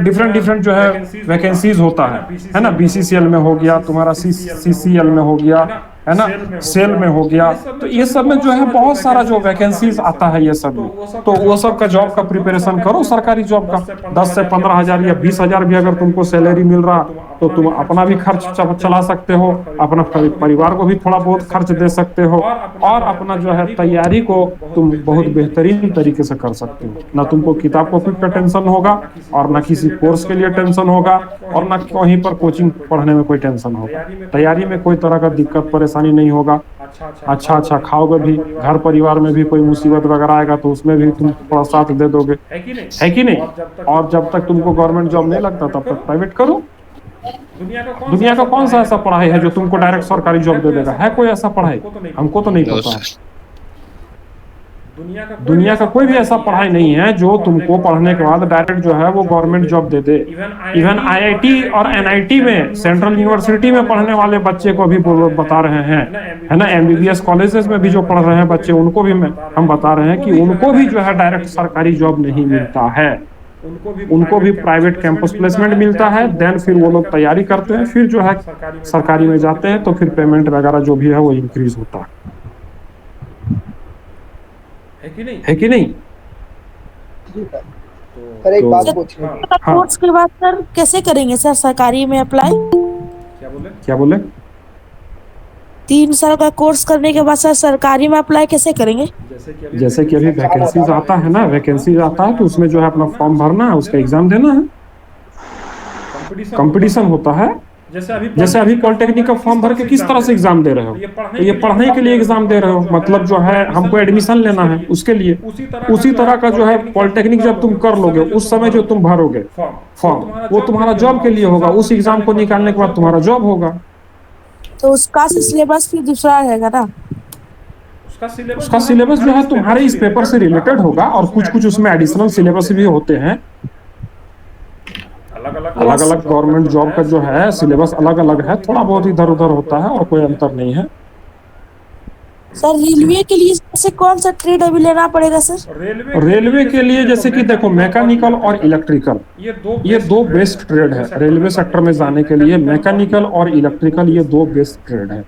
डिफरेंट जो है वैकेंसीज होता है ना। बीसीसीएल में हो गया, तुम्हारा सीसीएल में हो गया, है ना, सेल में हो गया। तो ये सब में जो है बहुत सारा जो वैकेंसीज आता है ये सब में, तो वो सब का जॉब का प्रिपरेशन करो, सरकारी जॉब का। 10 से 15,000 या 20,000 भी अगर तुमको सैलरी मिल रहा तो तुम अपना भी खर्च चला सकते हो, अपना परिवार को भी थोड़ा बहुत खर्च दे सकते हो, और अपना जो है तैयारी को तुम बहुत बेहतरीन तरीके से कर सकते हो। ना तुमको किताब कॉपी का टेंशन होगा, और ना किसी कोर्स के लिए टेंशन होगा, और ना कहीं पर कोचिंग पढ़ने में कोई टेंशन होगा। तैयारी में कोई तरह का दिक्कत परेशानी नहीं होगा। अच्छा खाओगे भी, घर परिवार में भी कोई मुसीबत वगैरह आएगा तो उसमें भी तुम थोड़ा साथ दे दोगे, है कि नहीं? और जब तक तुमको गवर्नमेंट जॉब नहीं लगता तब तक प्राइवेट करो। दुनिया का कौन सा ऐसा पढ़ाई है जो तुमको डायरेक्ट सरकारी जॉब दे देगा? है कोई ऐसा पढ़ाई? हमको तो नहीं पता है। दुनिया का कोई भी ऐसा पढ़ाई नहीं है जो तुमको पढ़ने के बाद डायरेक्ट जो है वो गवर्नमेंट जॉब दे दे। इवन आईआईटी और एनआईटी में, सेंट्रल यूनिवर्सिटी में पढ़ने वाले बच्चे को भी बता रहे हैं, है ना, एमबीबीएस कॉलेजेस में भी जो पढ़ रहे हैं बच्चे, उनको भी हम बता रहे हैं कि उनको भी जो है डायरेक्ट सरकारी जॉब नहीं मिलता है, उनको भी प्राइवेट कैंपस प्लेसमेंट मिलता है। देन फिर वो लोग तैयारी करते हैं, फिर जो है सरकारी में जाते हैं, तो फिर पेमेंट वगैरह जो भी है वो इंक्रीज होता है कि नहीं? सर एक बात पूछनी थी। कोर्स के बाद सर कैसे करेंगे सर सरकारी में अप्लाई? क्या बोले? 3 साल का कोर्स करने के बाद सर सरकारी में अप्लाई कैसे करेंगे? जैसे कि अभी वैकेंसीज आता है ना, वैकेंसीज आता है तो उसमें जो है अपना फॉर्म भरना है, उसका एग्जाम देना है, कंपटीशन होता है। जैसे अभी पॉलिटेक्निक का फॉर्म भर के किस तरह से एग्जाम दे रहे हो, तो ये पढ़ने के लिए एग्जाम दे रहे हो, मतलब जो है हमको एडमिशन लेना है उसके लिए। उसी तरह का जो है पॉलिटेक्निक जब तुम कर लोगे, उस समय जो तुम भरोगे फॉर्म, वो तुम्हारा जॉब के लिए होगा। उस एग्जाम को निकालने के बाद तुम्हारा जॉब होगा। तो उसका सिलेबस भी दूसरा रहेगा ना? उसका सिलेबस जो है तुम्हारे इस पेपर से रिलेटेड होगा, और कुछ उसमें एडिशनल सिलेबस भी होते हैं। अलग अलग गवर्नमेंट जॉब का जो है सिलेबस अलग अलग है, थोड़ा बहुत इधर उधर होता है और कोई अंतर नहीं है। सर रेलवे के लिए सबसे कौन सा ट्रेड अभी लेना पड़ेगा सर? रेलवे के लिए जैसे कि देखो, मैकेनिकल और इलेक्ट्रिकल, ये दो बेस्ट ट्रेड है रेलवे सेक्टर में जाने के लिए। मैकेनिकल और इलेक्ट्रिकल ये 2 बेस्ट ट्रेड है।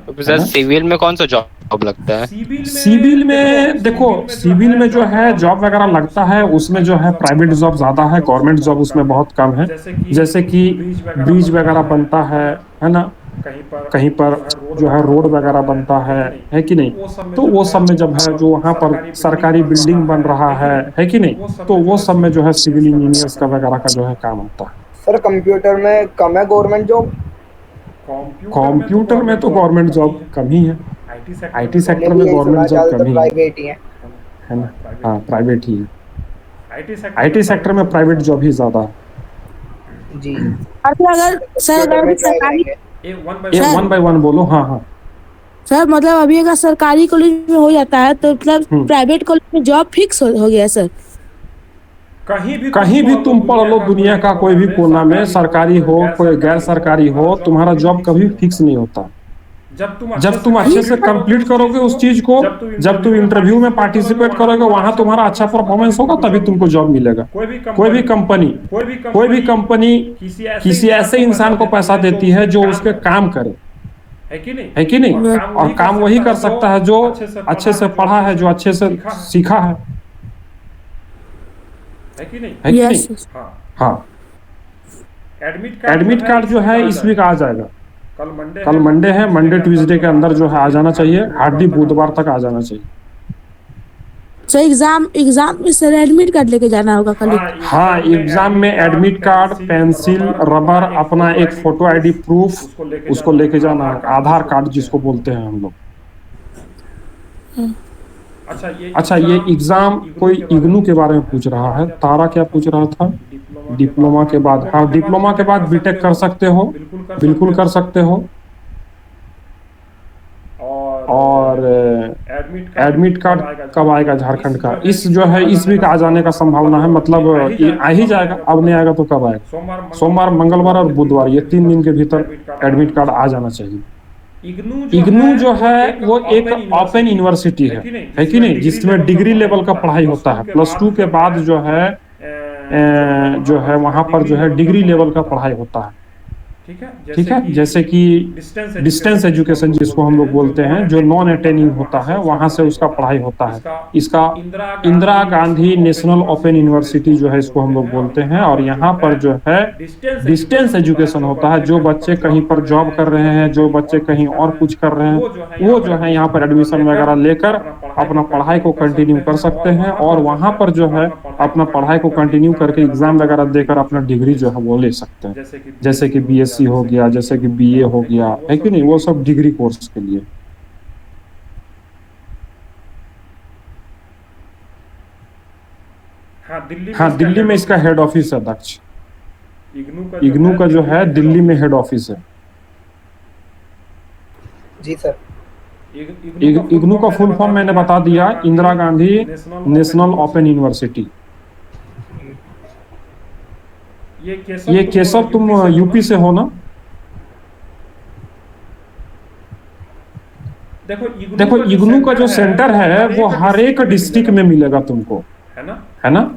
तो सर सिविल में कौन सा जॉब लगता है? सिविल में देखो, सिविल में जो है जॉब वगैरह लगता है, उसमें जो है प्राइवेट जॉब ज्यादा है, गवर्नमेंट जॉब उसमें बहुत कम है। जैसे कि ब्रिज वगैरह बनता है ना, कहीं पर जो है रोड वगैरह बनता है कि नहीं? तो वो सब में जब है जो वहाँ पर सरकारी बिल्डिंग बन रहा है कि नहीं? तो वो सब में जो है सिविल इंजीनियर्स का वगैरह का जो है काम होता है। सर कंप्यूटर में कम है गवर्नमेंट जॉब? कंप्यूटर में तो गवर्नमेंट जॉब कम ही है। आईटी सेक्टर में गवर्नमेंट जॉब कम ही है ना? हाँ, प्राइवेट ही है। आईटी सेक्टर में प्राइवेट जॉब ही ज्यादा है जी। अगर सर अगर सरकारी 1 by 1 बोलो। हाँ सर, मतलब अभी अगर सरकारी कॉलेज में हो जाता है तो मतलब प्राइवेट कॉलेज में जॉब फिक्स हो गया सर? कहीं भी तुम पढ़ लो दुनिया का कोई भी कोना में, सरकारी हो कोई गैर सरकारी हो, तुम्हारा जॉब कभी फिक्स नहीं होता। जब तुम अच्छे से कंप्लीट करोगे उस चीज को, जब तुम इंटरव्यू में पार्टिसिपेट करोगे, वहां तुम्हारा अच्छा परफॉर्मेंस होगा, तभी तुमको जॉब मिलेगा। कोई भी कंपनी किसी ऐसे इंसान को पैसा देती है जो उसके काम करे, है कि नहीं? और काम वही कर सकता है जो अच्छे से पढ़ा है, जो अच्छे से सीखा है कि नहीं? हाँ। एडमिट कार्ड जो है इस वीक आ जाएगा। कल मंडे है, मंडे ट्यूसडे के अंदर जो है आ जाना चाहिए, हार्डली बुधवार तक आ जाना चाहिए। सर एग्जाम में सर एडमिट कार्ड लेके जाना होगा कल। हाँ, एग्जाम में एडमिट कार्ड, पेंसिल, रबर, अपना एक फोटो आईडी प्रूफ उसको लेके जाना है, आधार कार्ड जिसको बोलते हैं हम लोग। अच्छा, ये एग्जाम कोई इग्नू के बारे में पूछ रहा है। तारा क्या पूछ रहा था? डिप्लोमा के बाद, हाँ डिप्लोमा के बाद बीटेक कर सकते हो, बिल्कुल कर सकते हो। और एडमिट कार्ड कब आएगा झारखंड का? इस जो है इस वीक आ जाने का संभावना है, मतलब आ ही जाएगा। अब नहीं आएगा तो कब आएगा? सोमवार, मंगलवार और बुधवार, ये 3 दिन के भीतर एडमिट कार्ड आ जाना चाहिए। इग्नू जो है वो एक ओपन यूनिवर्सिटी है कि नहीं, जिसमें डिग्री लेवल का पढ़ाई होता है। +2 के बाद जो है वहां पर जो है डिग्री लेवल का पढ़ाई होता है, ठीक है। जैसे कि डिस्टेंस एजुकेशन जिसको हम लोग बोलते हैं, जो नॉन अटेनिंग होता है, वहां से उसका पढ़ाई होता है। इसका Indira Gandhi national open university जो है इसको हम लोग बोलते हैं। और यहाँ पर जो है डिस्टेंस एजुकेशन होता है। जो बच्चे कहीं पर जॉब कर रहे हैं, जो बच्चे कहीं और कुछ कर रहे हैं, वो जो है यहाँ पर एडमिशन वगैरह लेकर अपना पढ़ाई को कंटिन्यू कर सकते हैं। और वहां पर जो है अपना पढ़ाई को कंटिन्यू करके एग्जाम वगैरह देकर अपना डिग्री जो है वो ले सकते हैं। जैसे कि BSc हो गया, जैसे कि BA हो गया, है कि नहीं, वो सब डिग्री कोर्स के लिए। हाँ, दिल्ली में इसका हेड ऑफिस है दक्ष। इग्नू का जो है दिल्ली में हेड ऑफिस है। जी सर। इग्नू का फुल फॉर्म मैंने बता दिया, Indira Gandhi national open university. ये केशव, तुम यूपी से हो ना? देखो इग्नू का जो सेंटर है वो हर एक डिस्ट्रिक्ट में मिलेगा तुमको, है ना।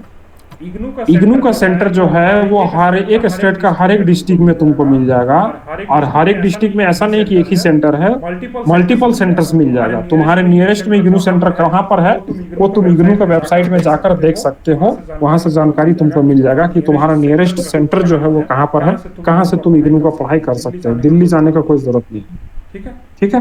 इग्नू का सेंटर जो है वो हर एक स्टेट का हर एक डिस्ट्रिक्ट में तुमको मिल जाएगा। और हर एक डिस्ट्रिक्ट में ऐसा नहीं कि एक ही सेंटर है, मल्टीपल सेंटर्स मिल जाएगा। तुम्हारे नियरेस्ट में इग्नू सेंटर कहाँ पर है वो तुम इग्नू का वेबसाइट में जाकर देख सकते हो। वहां से जानकारी तुमको मिल जाएगा कि तुम्हारा नियरेस्ट सेंटर जो है वो कहाँ पर है, कहाँ से तुम इग्नू का पढ़ाई कर सकते हो। दिल्ली जाने का कोई जरूरत नहीं है, ठीक है।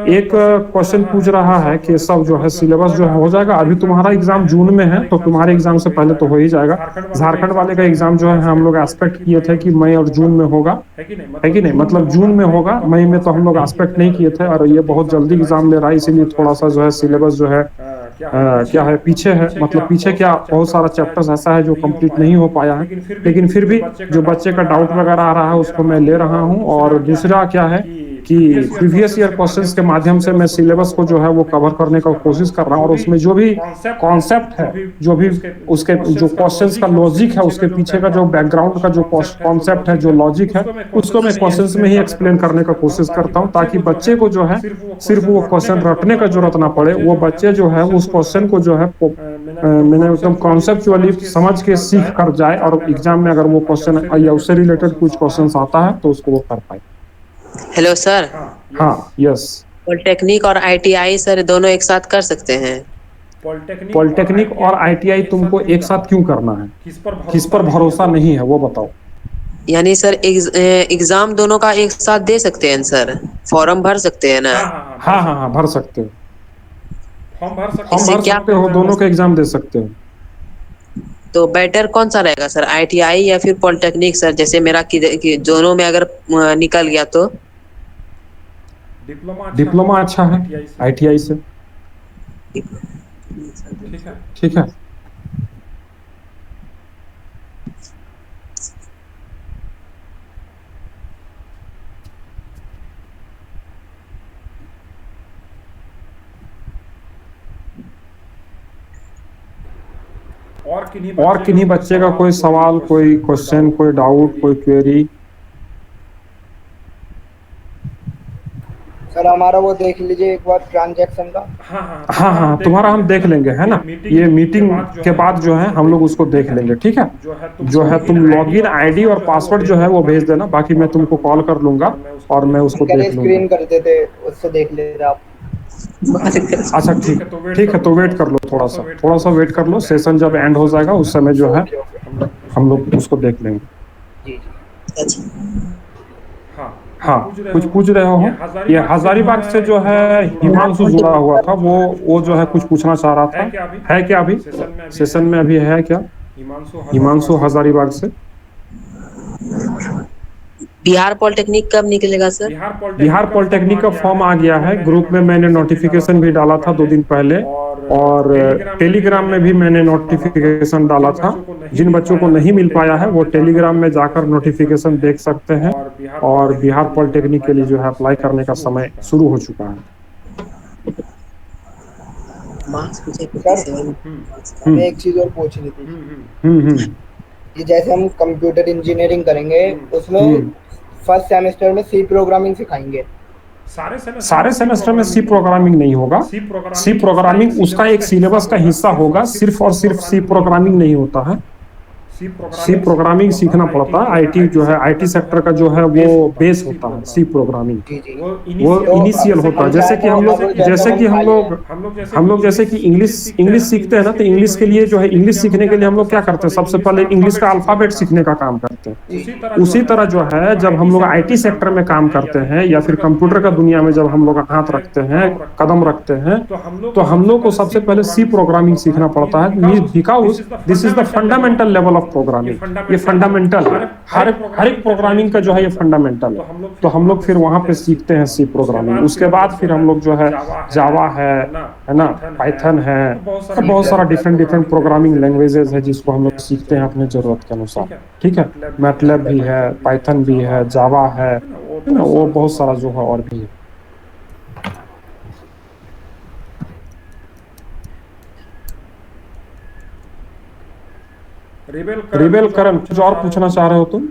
एक क्वेश्चन पूछ रहा है कि सब जो है सिलेबस जो है हो जाएगा। अभी तुम्हारा एग्जाम जून में है, तो तुम्हारे एग्जाम से पहले तो हो ही जाएगा। झारखंड वाले का एग्जाम जो है हम लोग एक्सपेक्ट किए थे कि मई और जून में होगा, है कि नहीं, मतलब जून में होगा। मई में तो हम लोग एक्सपेक्ट नहीं किए थे, और ये बहुत जल्दी एग्जाम ले रहा है, इसीलिए थोड़ा सा जो है सिलेबस जो है क्या है पीछे है। मतलब पीछे क्या, बहुत सारा चैप्टर्स ऐसा है जो कंप्लीट नहीं हो पाया है। लेकिन फिर भी जो बच्चे का डाउट वगैरह आ रहा है उसको मैं ले रहा हूँ। और दूसरा क्या है कि प्रीवियस ईयर क्वेश्चंस के माध्यम से मैं सिलेबस को जो है वो कवर करने का कोशिश कर रहा हूँ। और उसमें जो भी कॉन्सेप्ट है, जो भी उसके जो क्वेश्चंस का लॉजिक है, उसके पीछे का जो बैकग्राउंड का जो कॉन्सेप्ट है, जो लॉजिक है, उसको मैं क्वेश्चंस में ही एक्सप्लेन करने का कोशिश करता हूँ, ताकि बच्चे को जो है सिर्फ वो क्वेश्चन रटने का जरूरत ना पड़े। वो बच्चे जो है उस क्वेश्चन को जो है मैंने एकदम कॉन्सेप्चुअली समझ के सीख कर जाए, और एग्जाम में अगर वो क्वेश्चन या उससे रिलेटेड कुछ क्वेश्चन आता है तो उसको वो कर पाए। Hello sir. हाँ, यस। पॉलिटेक्निक और ITI सर दोनों एक साथ कर सकते हैं? पॉलिटेक्निक और ITI तुमको एक साथ क्यों करना है? किस पर भरोसा नहीं है वो बताओ। यानी सर एग्जाम दोनों का एक साथ दे सकते हैं सर? फॉर्म भर सकते हैं ना? हाँ, भर सकते हो। फॉर्म भर सकते हो, दोनों का एग्जाम दे सकते हो। तो बेटर कौन सा रहेगा सर, ITI या फिर पॉलिटेक्निक सर? जैसे मेरा कि दोनों में अगर निकल गया तो डिप्लोमा अच्छा है ITI से, ठीक है। और किन्हीं बच्चे का कोई सवाल, कोई क्वेश्चन, कोई डाउट, कोई क्वेरी? सर हमारा वो देख लीजिए एक बार ट्रांजैक्शन का। हाँ, तुम्हारा हम देख लेंगे, है ना। ये मीटिंग के बाद जो है हम लोग उसको देख लेंगे, ठीक है। जो है तुम लॉगिन ID और पासवर्ड जो है वो भेज देना, बाकी मैं तुमको कॉल कर लूंगा और मैं उसको देख लूंगा। स्क्रीन करते थे, उससे देख लेते आप। अच्छा, ठीक है, तो वेट कर लो, थोड़ा सा वेट कर लो। सेशन जब एंड हो जाएगा उस समय जो है हम लोग उसको देख लेंगे। हाँ कुछ पूछ रहे हो? ये हजारीबाग से जो है हिमांशु जुड़ा हुआ था, वो जो है कुछ पूछना चाह रहा था। है क्या अभी सेशन में अभी है क्या? हिमांशु हजारीबाग से। बिहार पॉलिटेक्निक कब निकलेगा सर? बिहार पॉलिटेक्निक का फॉर्म आ गया है, ग्रुप में मैंने नोटिफिकेशन भी डाला था 2 दिन पहले, और टेलीग्राम में भी मैंने नोटिफिकेशन डाला था। जिन बच्चों को नहीं मिल पाया है वो टेलीग्राम में जाकर नोटिफिकेशन देख सकते हैं, और बिहार पॉलिटेक्निक के लिए जो है अप्लाई करने का समय शुरू हो चुका है। हमें एक चीज और पूछनी थी कि जैसे हम कंप्यूटर इंजीनियरिंग करेंगे उसमें फर्स्ट सेमेस्टर में सी प्रोग्रामिंग सिखाएंगे। सारे सेमेस्टर में सी प्रोग्रामिंग नहीं होगा। सी प्रोग्रामिंग उसका एक सिलेबस का हिस्सा होगा, सिर्फ और सिर्फ सी प्रोग्रामिंग नहीं होता है। सी प्रोग्रामिंग सीखना पड़ता है। आईटी जो है, आईटी सेक्टर का जो है वो बेस होता है सी प्रोग्रामिंग। वो इनिशियल होता है। जैसे कि हम लोग जैसे कि इंग्लिश सीखते हैं ना, तो इंग्लिश के लिए जो है, इंग्लिश सीखने के लिए हम लोग क्या करते हैं, सबसे पहले इंग्लिश का अल्फाबेट सीखने का काम करते हैं। उसी तरह जो है जब हम लोग आईटी सेक्टर में काम करते हैं या फिर कंप्यूटर का दुनिया में जब हम लोग हाथ रखते हैं, कदम रखते हैं, तो हम लोग को सबसे पहले सी प्रोग्रामिंग सीखना पड़ता है, because this is the fundamental level of programming. ये फंडामेंटल हर एक प्रोग्रामिंग का जो है ये फंडामेंटल है। तो हम लोग फिर वहां पे सीखते हैं सी प्रोग्रामिंग। उसके बाद फिर हम लोग जो है जावा है ना, पाइथन है, बहुत सारा डिफरेंट प्रोग्रामिंग लैंग्वेजेस है जिसको हम लोग सीखते हैं अपने जरूरत के अनुसार। ठीक है, मैटलैब भी है, पाइथन भी है, जावा है ना, वो बहुत सारा जो है और भी है। रिबेल करम, कुछ और पूछना चाह रहे हो तुम?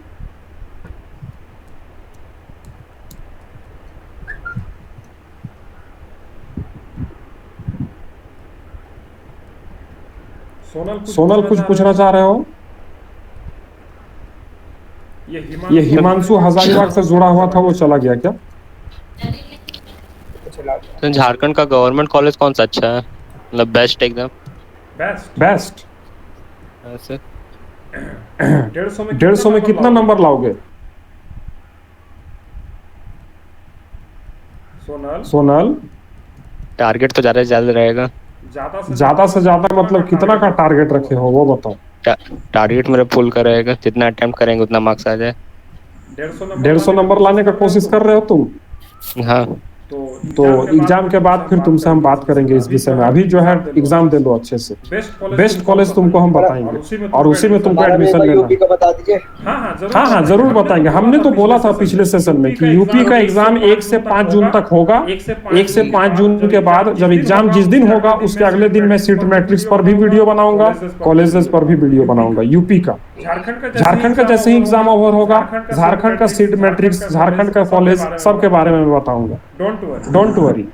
सोनल कुछ पूछना चाह रहे हो? ये हिमांशु हजारीबाग से जुड़ा हुआ था, वो चला गया क्या? तो झारखंड का गवर्नमेंट कॉलेज कौन सा अच्छा है, मतलब बेस्ट एकदम? बेस्ट 150 में कितना नंबर लाओगे सोनल? टारगेट तो ज्यादा से ज्यादा रहेगा। ज्यादा से ज्यादा मतलब कितना का टारगेट रखे हो वो बताओ। टारगेट मेरा फुल का रहेगा, जितना अटेम्प्ट करेंगे उतना मार्क्स आ जाए। 150 नंबर लाने का कोशिश कर रहे हो तुम? हाँ, तो एग्जाम के बाद फिर तुमसे हम बात करेंगे इस विषय में। अभी जो है एग्जाम दे लो अच्छे से, बेस्ट कॉलेज तुमको हम बताएंगे, और उसी में तुमको एडमिशन लेना। यूपी का बता दीजिए। हाँ जरूर बताएंगे। हमने तो बोला था पिछले सेशन में कि यूपी का एग्जाम 1 से 5 जून तक होगा। 1 से 5 जून के बाद जब एग्जाम जिस दिन होगा उसके अगले दिन मैं सीट मैट्रिक्स पर भी वीडियो बनाऊंगा, कॉलेजेस पर भी वीडियो बनाऊंगा। यूपी का, झारखंड का जैसे ही एग्जाम ओवर होगा, झारखंड का सीट मैट्रिक्स, झारखंड का कॉलेज, सबके बारे में मैं बताऊंगा। Don't worry.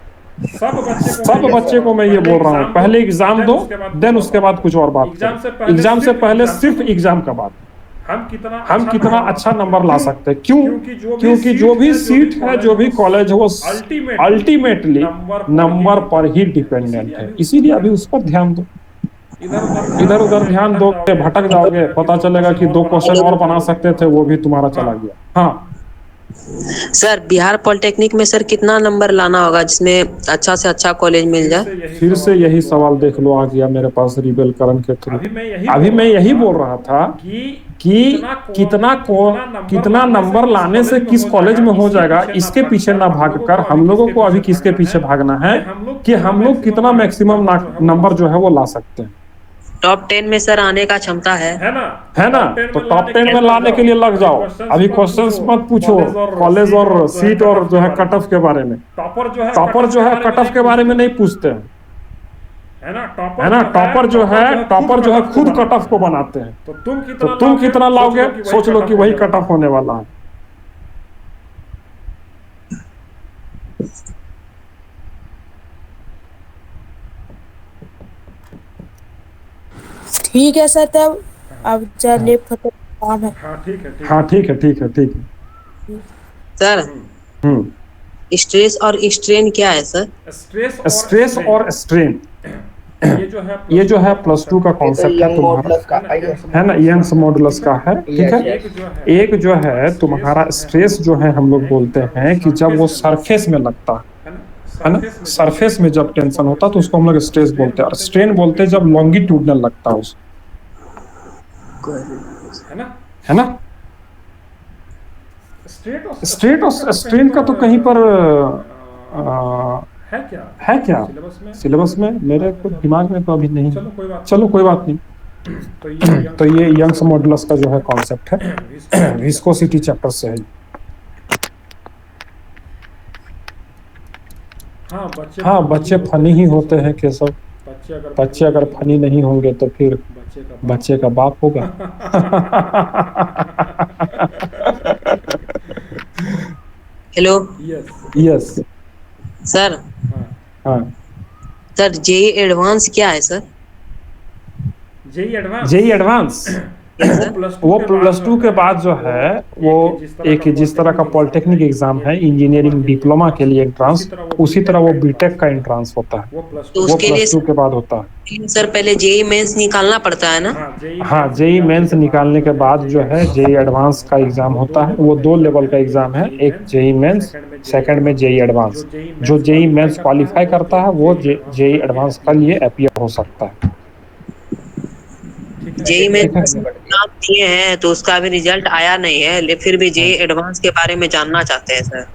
सब बच्चे को मैं ये बोल रहा हूँ, पहले एग्जाम दो, देन उसके बाद कुछ और बात करें। एग्जाम से पहले सिर्फ एग्जाम का बात, हम कितना अच्छा नंबर ला सकते हैं। क्योंकि जो भी सीट है, जो भी कॉलेज है, वो अल्टीमेटली नंबर पर ही डिपेंडेंट है। इसीलिए अभी उस पर ध्यान दो। इधर उधर ध्यान दो, भटक जाओगे, पता चलेगा कि 2 क्वेश्चन और बना सकते थे, वो भी तुम्हारा चला गया। हाँ सर, बिहार पॉलिटेक्निक में सर कितना नंबर लाना होगा जिसमें अच्छा से अच्छा कॉलेज मिल जाए? फिर से यही सवाल देख लो, आ गया मेरे पास रिबेल करण के थ्रू। अभी मैं यही बोल रहा था कि कितना नंबर लाने से किस कॉलेज में हो जाएगा, इसके पीछे ना भागकर हम लोगों को अभी किसके पीछे भागना है कि हम लोग कितना मैक्सिमम नंबर जो है वो ला सकते हैं। टॉप 10 में सर आने का क्षमता है ना? तो टॉप 10 में लाने के लिए लग जाओ। अभी क्वेश्चंस मत पूछो कॉलेज और सीट और जो है कट ऑफ के बारे में। टॉपर जो है कट ऑफ के बारे में नहीं पूछते हैं, है ना। टॉपर जो है खुद कट ऑफ को बनाते हैं। तो तुम कितना लाओगे, सोच लो कि वही कट ऑफ होने वाला है। ठीक है सर, तब अब चलिए खत्म काम है। हाँ ठीक है। सर, स्ट्रेस और स्ट्रेन क्या है सर? स्ट्रेस और स्ट्रेन ये जो है +2 का ये तो कॉन्सेप्ट है यंग तुम्हारा, मॉडल्स का है ये। है ना, यंग्स मॉडुलस का है, ठीक है। एक जो है तुम्हारा स्ट्रेस जो है हम लोग बोलते हैं कि जब वो सरफेस में लगता है ना, सरफेस में जब टेंशन होता है तो उसको हम लोग स्ट्रेस बोलते हैं, और स्ट्रेन बोलते हैं जब लॉन्गिट्यूडनल लगता है उस, है ना। स्ट्रेट और स्ट्रेन का तो कहीं पर है क्या सिलेबस में, मेरे को दिमाग में तो अभी नहीं। चलो कोई बात नहीं। तो ये यंग्स मॉडुलस का जो है कॉन्सेप्ट है, विस्कोसिटी चैप्टर से है। हाँ, बच्चे फनी ही होते हैं केशव, बच्चे अगर फनी नहीं होंगे तो फिर बच्चे का बाप होगा। Hello yes. सर। हाँ, सर जेई एडवांस क्या है सर? जेई एडवांस वो +2 के बाद जो है वो एक जिस तरह का पॉलिटेक्निक एग्जाम है इंजीनियरिंग डिप्लोमा के लिए एंट्रांस, उसी तरह वो बीटेक का एंट्रांस होता है, तो वो उसके लिए +2 के बाद होता है। सर पहले जेई मेंस निकालना पड़ता है ना? हाँ, जेई मेंस निकालने के बाद जो है जेई एडवांस का एग्जाम होता है। वो 2 लेवल का एग्जाम है, एक जेई मेंस, सेकंड में जेई एडवांस। जो जेई मेंस क्वालिफाई करता है वो जेई एडवांस के लिए अपीयर हो सकता है। जेई में एग्जाम दिए हैं तो उसका अभी रिजल्ट आया नहीं है, फिर भी जेई एडवांस के बारे में जानना चाहते हैं सर।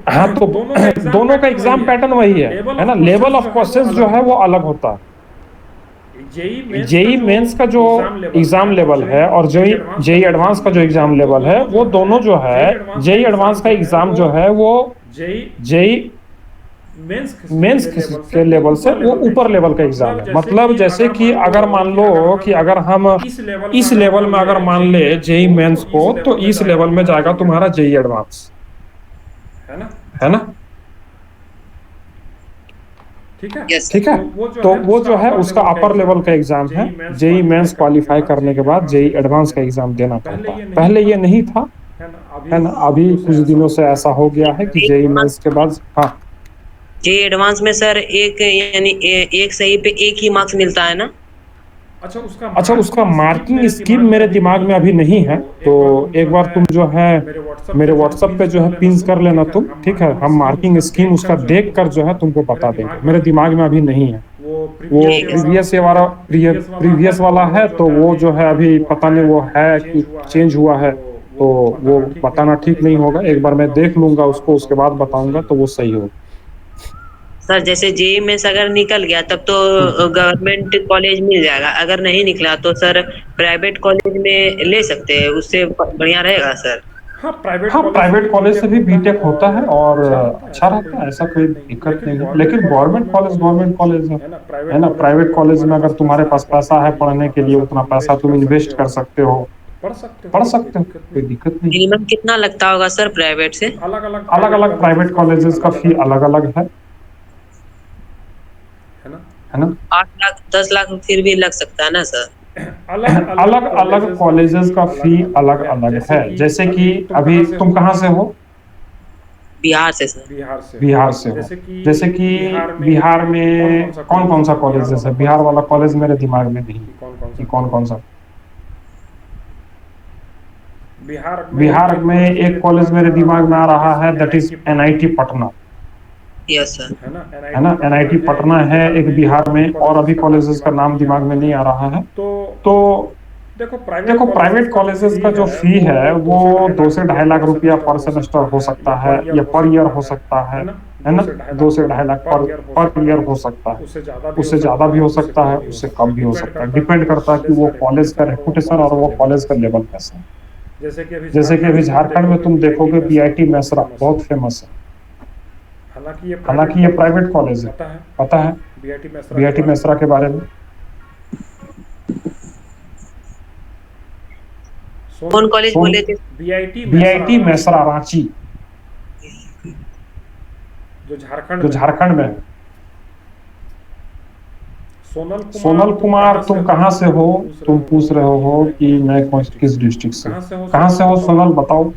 हाँ, तो दोनों का एग्जाम पैटर्न वही है ना। लेवल ऑफ क्वेश्चंस जो है वो अलग होता है। जेई मेंस का जो एग्जाम लेवल है और जेई एडवांस का जो एग्जाम लेवल है, वो दोनों जो है, जेई एडवांस का एग्जाम जो है वो जेई मेंस के लेवल से वो ऊपर लेवल का एग्जाम है। मतलब जैसे कि अगर मान लो कि अगर हम इस लेवल में अगर मान ले जेई मेंस को, तो इस लेवल में जाएगा तुम्हारा जेई एडवांस, है ना। ठीक है, तो वो जो है उसका अपर लेवल का एग्जाम है। जेई मेंस क्वालिफाई करने के बाद जेई एडवांस का एग्जाम देना पड़ता है। पहले ये नहीं था, है ना। अभी कुछ दिनों से ऐसा हो गया है कि जेई मेंस के बाद, हाँ, जेई एडवांस में सर एक यानी एक सही पे एक ही मार्क्स मिलता है ना? अच्छा, उसका मार्किंग स्कीम मेरे दिमाग में अभी नहीं है, तो एक बार तुम जो है मेरे व्हाट्सएप पे जो है पिन कर लेना तुम, ठीक है। हम मार्किंग स्कीम उसका देख कर जो है तुमको बता देंगे, मेरे दिमाग में अभी नहीं है। वो प्रीवियस वाला है, तो वो जो है अभी पता नहीं वो है कि चेंज हुआ है, तो वो बताना ठीक नहीं होगा। एक बार मैं देख लूंगा उसको, उसके बाद बताऊंगा तो वो सही होगा। सर जैसे जेई में से अगर निकल गया तब तो गवर्नमेंट कॉलेज मिल जाएगा, अगर नहीं निकला तो सर प्राइवेट कॉलेज में ले सकते हैं, उससे बढ़िया रहेगा सर। हाँ, प्राइवेट कॉलेज से भी बीटेक होता है और अच्छा रहता है, ऐसा कोई दिक्कत नहीं है। लेकिन गवर्नमेंट कॉलेज है ना। प्राइवेट कॉलेज में अगर तुम्हारे पास पैसा है पढ़ने के लिए, उतना पैसा तुम इन्वेस्ट कर सकते हो, पढ़ सकते हो, कोई दिक्कत नहीं। मिनिमम कितना लगता होगा सर प्राइवेट से? अलग अलग प्राइवेट कॉलेजेस का फी अलग अलग है ना। 8 लाख 10 लाख फिर भी लग सकता है ना सर? अलग अलग कॉलेजेस का फी अलग अलग है। जैसे कि अभी तुम कहाँ से हो? बिहार से सर। बिहार से हो। जैसे कि बिहार में कौन कौन सा कॉलेजेस है? बिहार वाला कॉलेज मेरे दिमाग में नहीं कि कौन कौन सा। बिहार में एक कॉलेज मेरे दिमाग में आ रहा है, that is NIT Patna. Yes sir. है ना, एनआईटी पटना है एक बिहार में, और अभी कॉलेजेस का नाम दिमाग में नहीं आ रहा है। तो देखो प्राइवेट कॉलेजेस का जो फी है वो 2 से 2.5 लाख रुपया पर सेमेस्टर हो सकता है, या पर ईयर हो सकता है ना। 2 से 2.5 लाख पर ईयर हो सकता है, उससे ज्यादा भी हो सकता है, उससे कम भी हो सकता है। डिपेंड करता है कि वो कॉलेज का रेपुटेशन और वो कॉलेज का लेवल कैसा है। जैसे कि अभी झारखंड में तुम देखोगे बीआईटी मेसरा बहुत फेमस है, हालांकि ये प्राइवेट कॉलेज है, पता है बीआईटी मेसरा के बारे में? कौन कॉलेज बोले थे? बीआईटी मेसरा रांची, जो झारखंड में है। सोनल कुमार, तुम कहाँ से हो? तुम पूछ रहे हो कि मैं किस डिस्ट्रिक्ट से, कहाँ से हो सोनल, बताओ।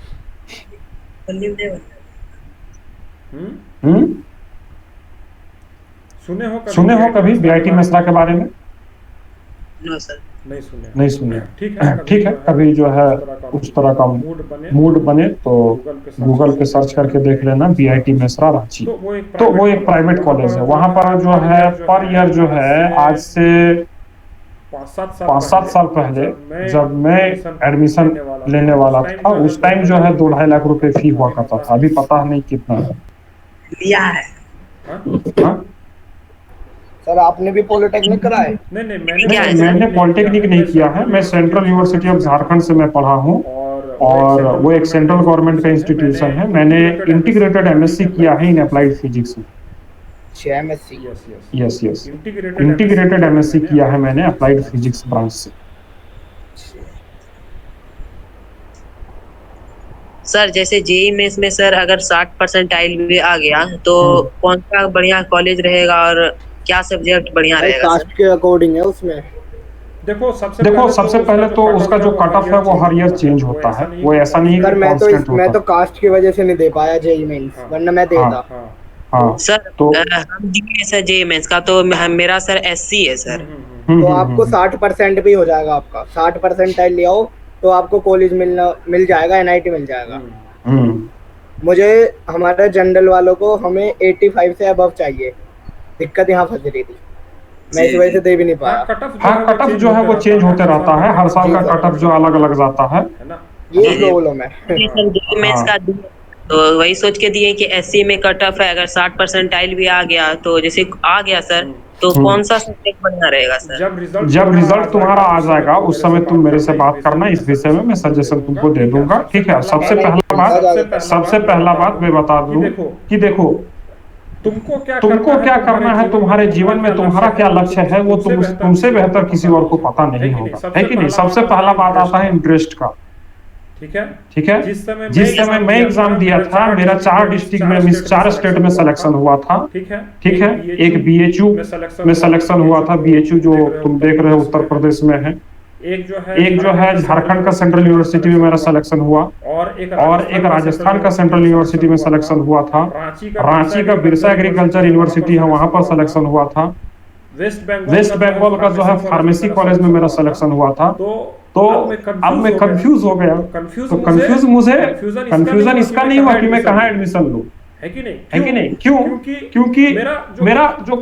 सुने हो कभी बीआईटी मिश्रा के बारे में? No sir. नहीं सुने। ठीक है, कभी जो है उस तरह का मूड बने तो गूगल पे सर्च करके देख लेना बीआईटी मिश्रा रांची। तो वो एक प्राइवेट कॉलेज है, वहां पर जो है पर ईयर जो है आज से 5-7 साल पहले जब मैं एडमिशन लेने वाला था उस टाइम जो है 2-2.5 लाख रुपए फी हुआ करता था। अभी पता नहीं कितना है। लिया है। हाँ? सर आपने भी पॉलिटेक्निक करा है? मैंने पॉलिटेक्निक नहीं किया है, मैं सेंट्रल यूनिवर्सिटी ऑफ झारखंड से मैं पढ़ा हूँ और वो एक सेंट्रल गवर्नमेंट का इंस्टीट्यूशन है। मैंने इंटीग्रेटेड एमएससी किया है इन अप्लाइड फिजिक्स में। MSc? Yes yes, integrated MSc किया है मैंने अप्लाइड फिजिक्स ब्रांच से। सर जैसे जेई मेंस में सर अगर 60% भी आ गया तो कौन सा बढ़िया कॉलेज रहेगा और क्या सब्जेक्ट बढ़िया रहेगा? कास्ट के अकॉर्डिंग है उसमें। देखो सबसे पहले तो उसका जो कट ऑफ है वो हर ईयर चेंज होता है, वो ऐसा नहीं सर कि मैं तो कास्ट की वजह से नहीं दे पाया जेई मेंस, वरना मैं देता। हाँ सर तो हम दिए सर जेई मेंस का तो मेरा सर एससी है सर। तो आपको 60% भी हो जाएगा, आपका 60% ले आओ तो आपको कॉलेज मिल जाएगा, एनआईटी मिल जाएगा। मुझे हमारे जनरल वालों को हमें 85 से अबव चाहिए, दिक्कत यहाँ फंस रही थी, मैं इस वजह से दे भी नहीं पाया। हाँ कट ऑफ जो है वो चेंज होते रहता है, हर साल का कट ऑफ जो अलग अलग जाता है, ये प्रॉब्लम है। सर जेई मेंस का तो वही सोच के दिए कि एससी में कट ऑफ है, अगर 60% भी आ गया तो जैसे आ गया सर तो कौन सा सब्जेक्ट बढ़िया रहेगा सर? जब रिजल्ट तुम्हारा आ जाएगा उस समय तुम मेरे से बात करना, इस विषय में मैं सजेशन तुमको दे दूंगा। ठीक है, सबसे पहला बात मैं बता दूं कि देखो तुमको क्या करना है, तुम्हारे जीवन में तुम्हारा क्या लक्ष्य है वो तुमसे बेहतर किसी और को पता नहीं होगा, है कि नहीं। सबसे पहला बात आता है इंटरेस्ट का। ठीक है, जिस समय मैं एग्जाम दिया था मेरा 4 डिस्ट्रिक्ट में 4 स्टेट में सिलेक्शन हुआ था। ठीक है, एक बीएचयू में सिलेक्शन हुआ था, बीएचयू जो तुम देख रहे हो उत्तर प्रदेश में है। एक जो है झारखंड का सेंट्रल यूनिवर्सिटी में मेरा सिलेक्शन हुआ और एक राजस्थान का सेंट्रल यूनिवर्सिटी में सिलेक्शन हुआ था। रांची का बिरसा एग्रीकल्चर यूनिवर्सिटी है, वहां पर सिलेक्शन हुआ था। वेस्ट बंगाल का जो है फार्मेसी कॉलेज में मेरा सिलेक्शन हुआ था। तो अब मैं कंफ्यूज हो गया। तो कंफ्यूजन इसका नहीं हुआ कि मैं कहाँ एडमिशन लूं, है कि नहीं? क्योंकि मेरा जो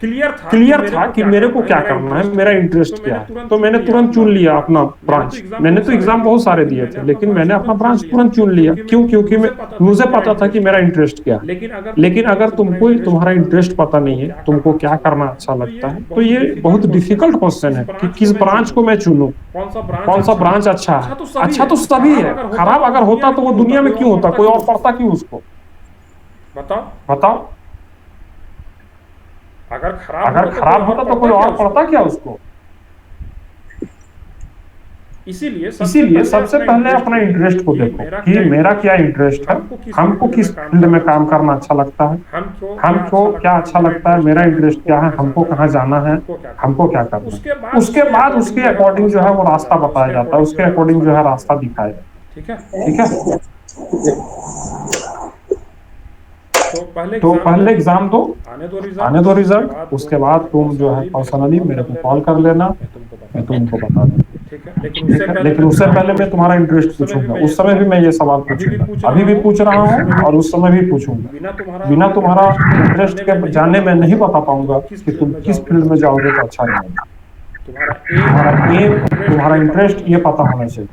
क्लियर था कि मेरे को क्या करना है, मेरा इंटरेस्ट क्या है। तो मैंने तुरंत चुन लिया अपना ब्रांच। मैंने तो एग्जाम बहुत सारे दिए थे लेकिन मैंने अपना ब्रांच तुरंत चुन लिया। क्योंकि मुझे पता था कि मेरा इंटरेस्ट क्या है। लेकिन अगर तुमको तुम्हारा इंटरेस्ट पता नहीं है, तुमको क्या करना अच्छा लगता है, तो ये बहुत डिफिकल्ट क्वेश्चन है कि किस ब्रांच को मैं चुनूं, कौन सा ब्रांच अच्छा है। अच्छा तो सभी है, खराब अगर होता तो वो दुनिया में क्यों होता, कोई और पढ़ता क्यों उसको, बताओ। अगर खराब होता तो कोई और पढ़ता क्या उसको। इसीलिए सबसे पहले अपना इंटरेस्ट को देखो कि मेरा क्या इंटरेस्ट है, हमको किस फील्ड में काम करना अच्छा लगता है, हमको क्या अच्छा लगता है, मेरा इंटरेस्ट क्या है, हमको कहाँ जाना है, हमको क्या करना है। उसके बाद उसके अकॉर्डिंग जो है वो रास्ता बताया जाता है, उसके अकॉर्डिंग जो है रास्ता दिखाया जाता है। ठीक है, तो पहले एग्जाम दो, आने दो रिजल्ट, उसके बाद तुम जो है पर्सनली मेरे को कॉल कर लेना, मैं तुमको बता दूँ। लेकिन उससे पहले मैं तुम्हारा इंटरेस्ट पूछूंगा, उस समय भी मैं ये सवाल पूछूंगा, अभी भी पूछ रहा हूँ और उस समय भी पूछूंगा। बिना तुम्हारा इंटरेस्ट के जानने में नहीं बता पाऊंगा कि तुम किस फील्ड में जाओगे तो अच्छा रहेगा। तुम्हारा एम, तुम्हारा इंटरेस्ट ये पता होना चाहिए।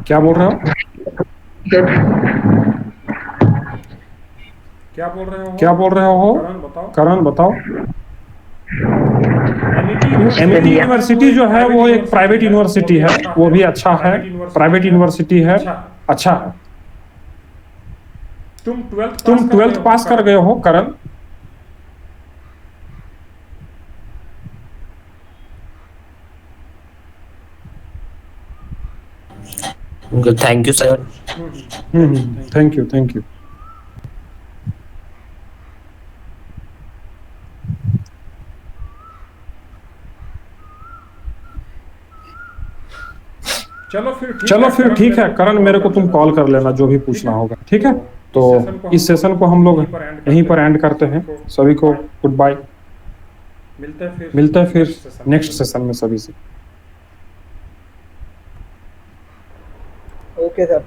क्या बोल रहे हो? करण बताओ। एमईटी यूनिवर्सिटी जो है वो एक प्राइवेट यूनिवर्सिटी है, वो भी अच्छा है, प्राइवेट यूनिवर्सिटी है, अच्छा है। तुम 12th पास कर गए हो Karan? Thank you sir. Thank you. चलो फिर ठीक है करण, मेरे को तुम कॉल कर लेना जो भी पूछना होगा, ठीक है। तो इस सेशन को हम लोग यहीं पर एंड करते हैं। सभी को गुड बाय, मिलते हैं फिर नेक्स्ट सेशन में सभी से। Okay sir.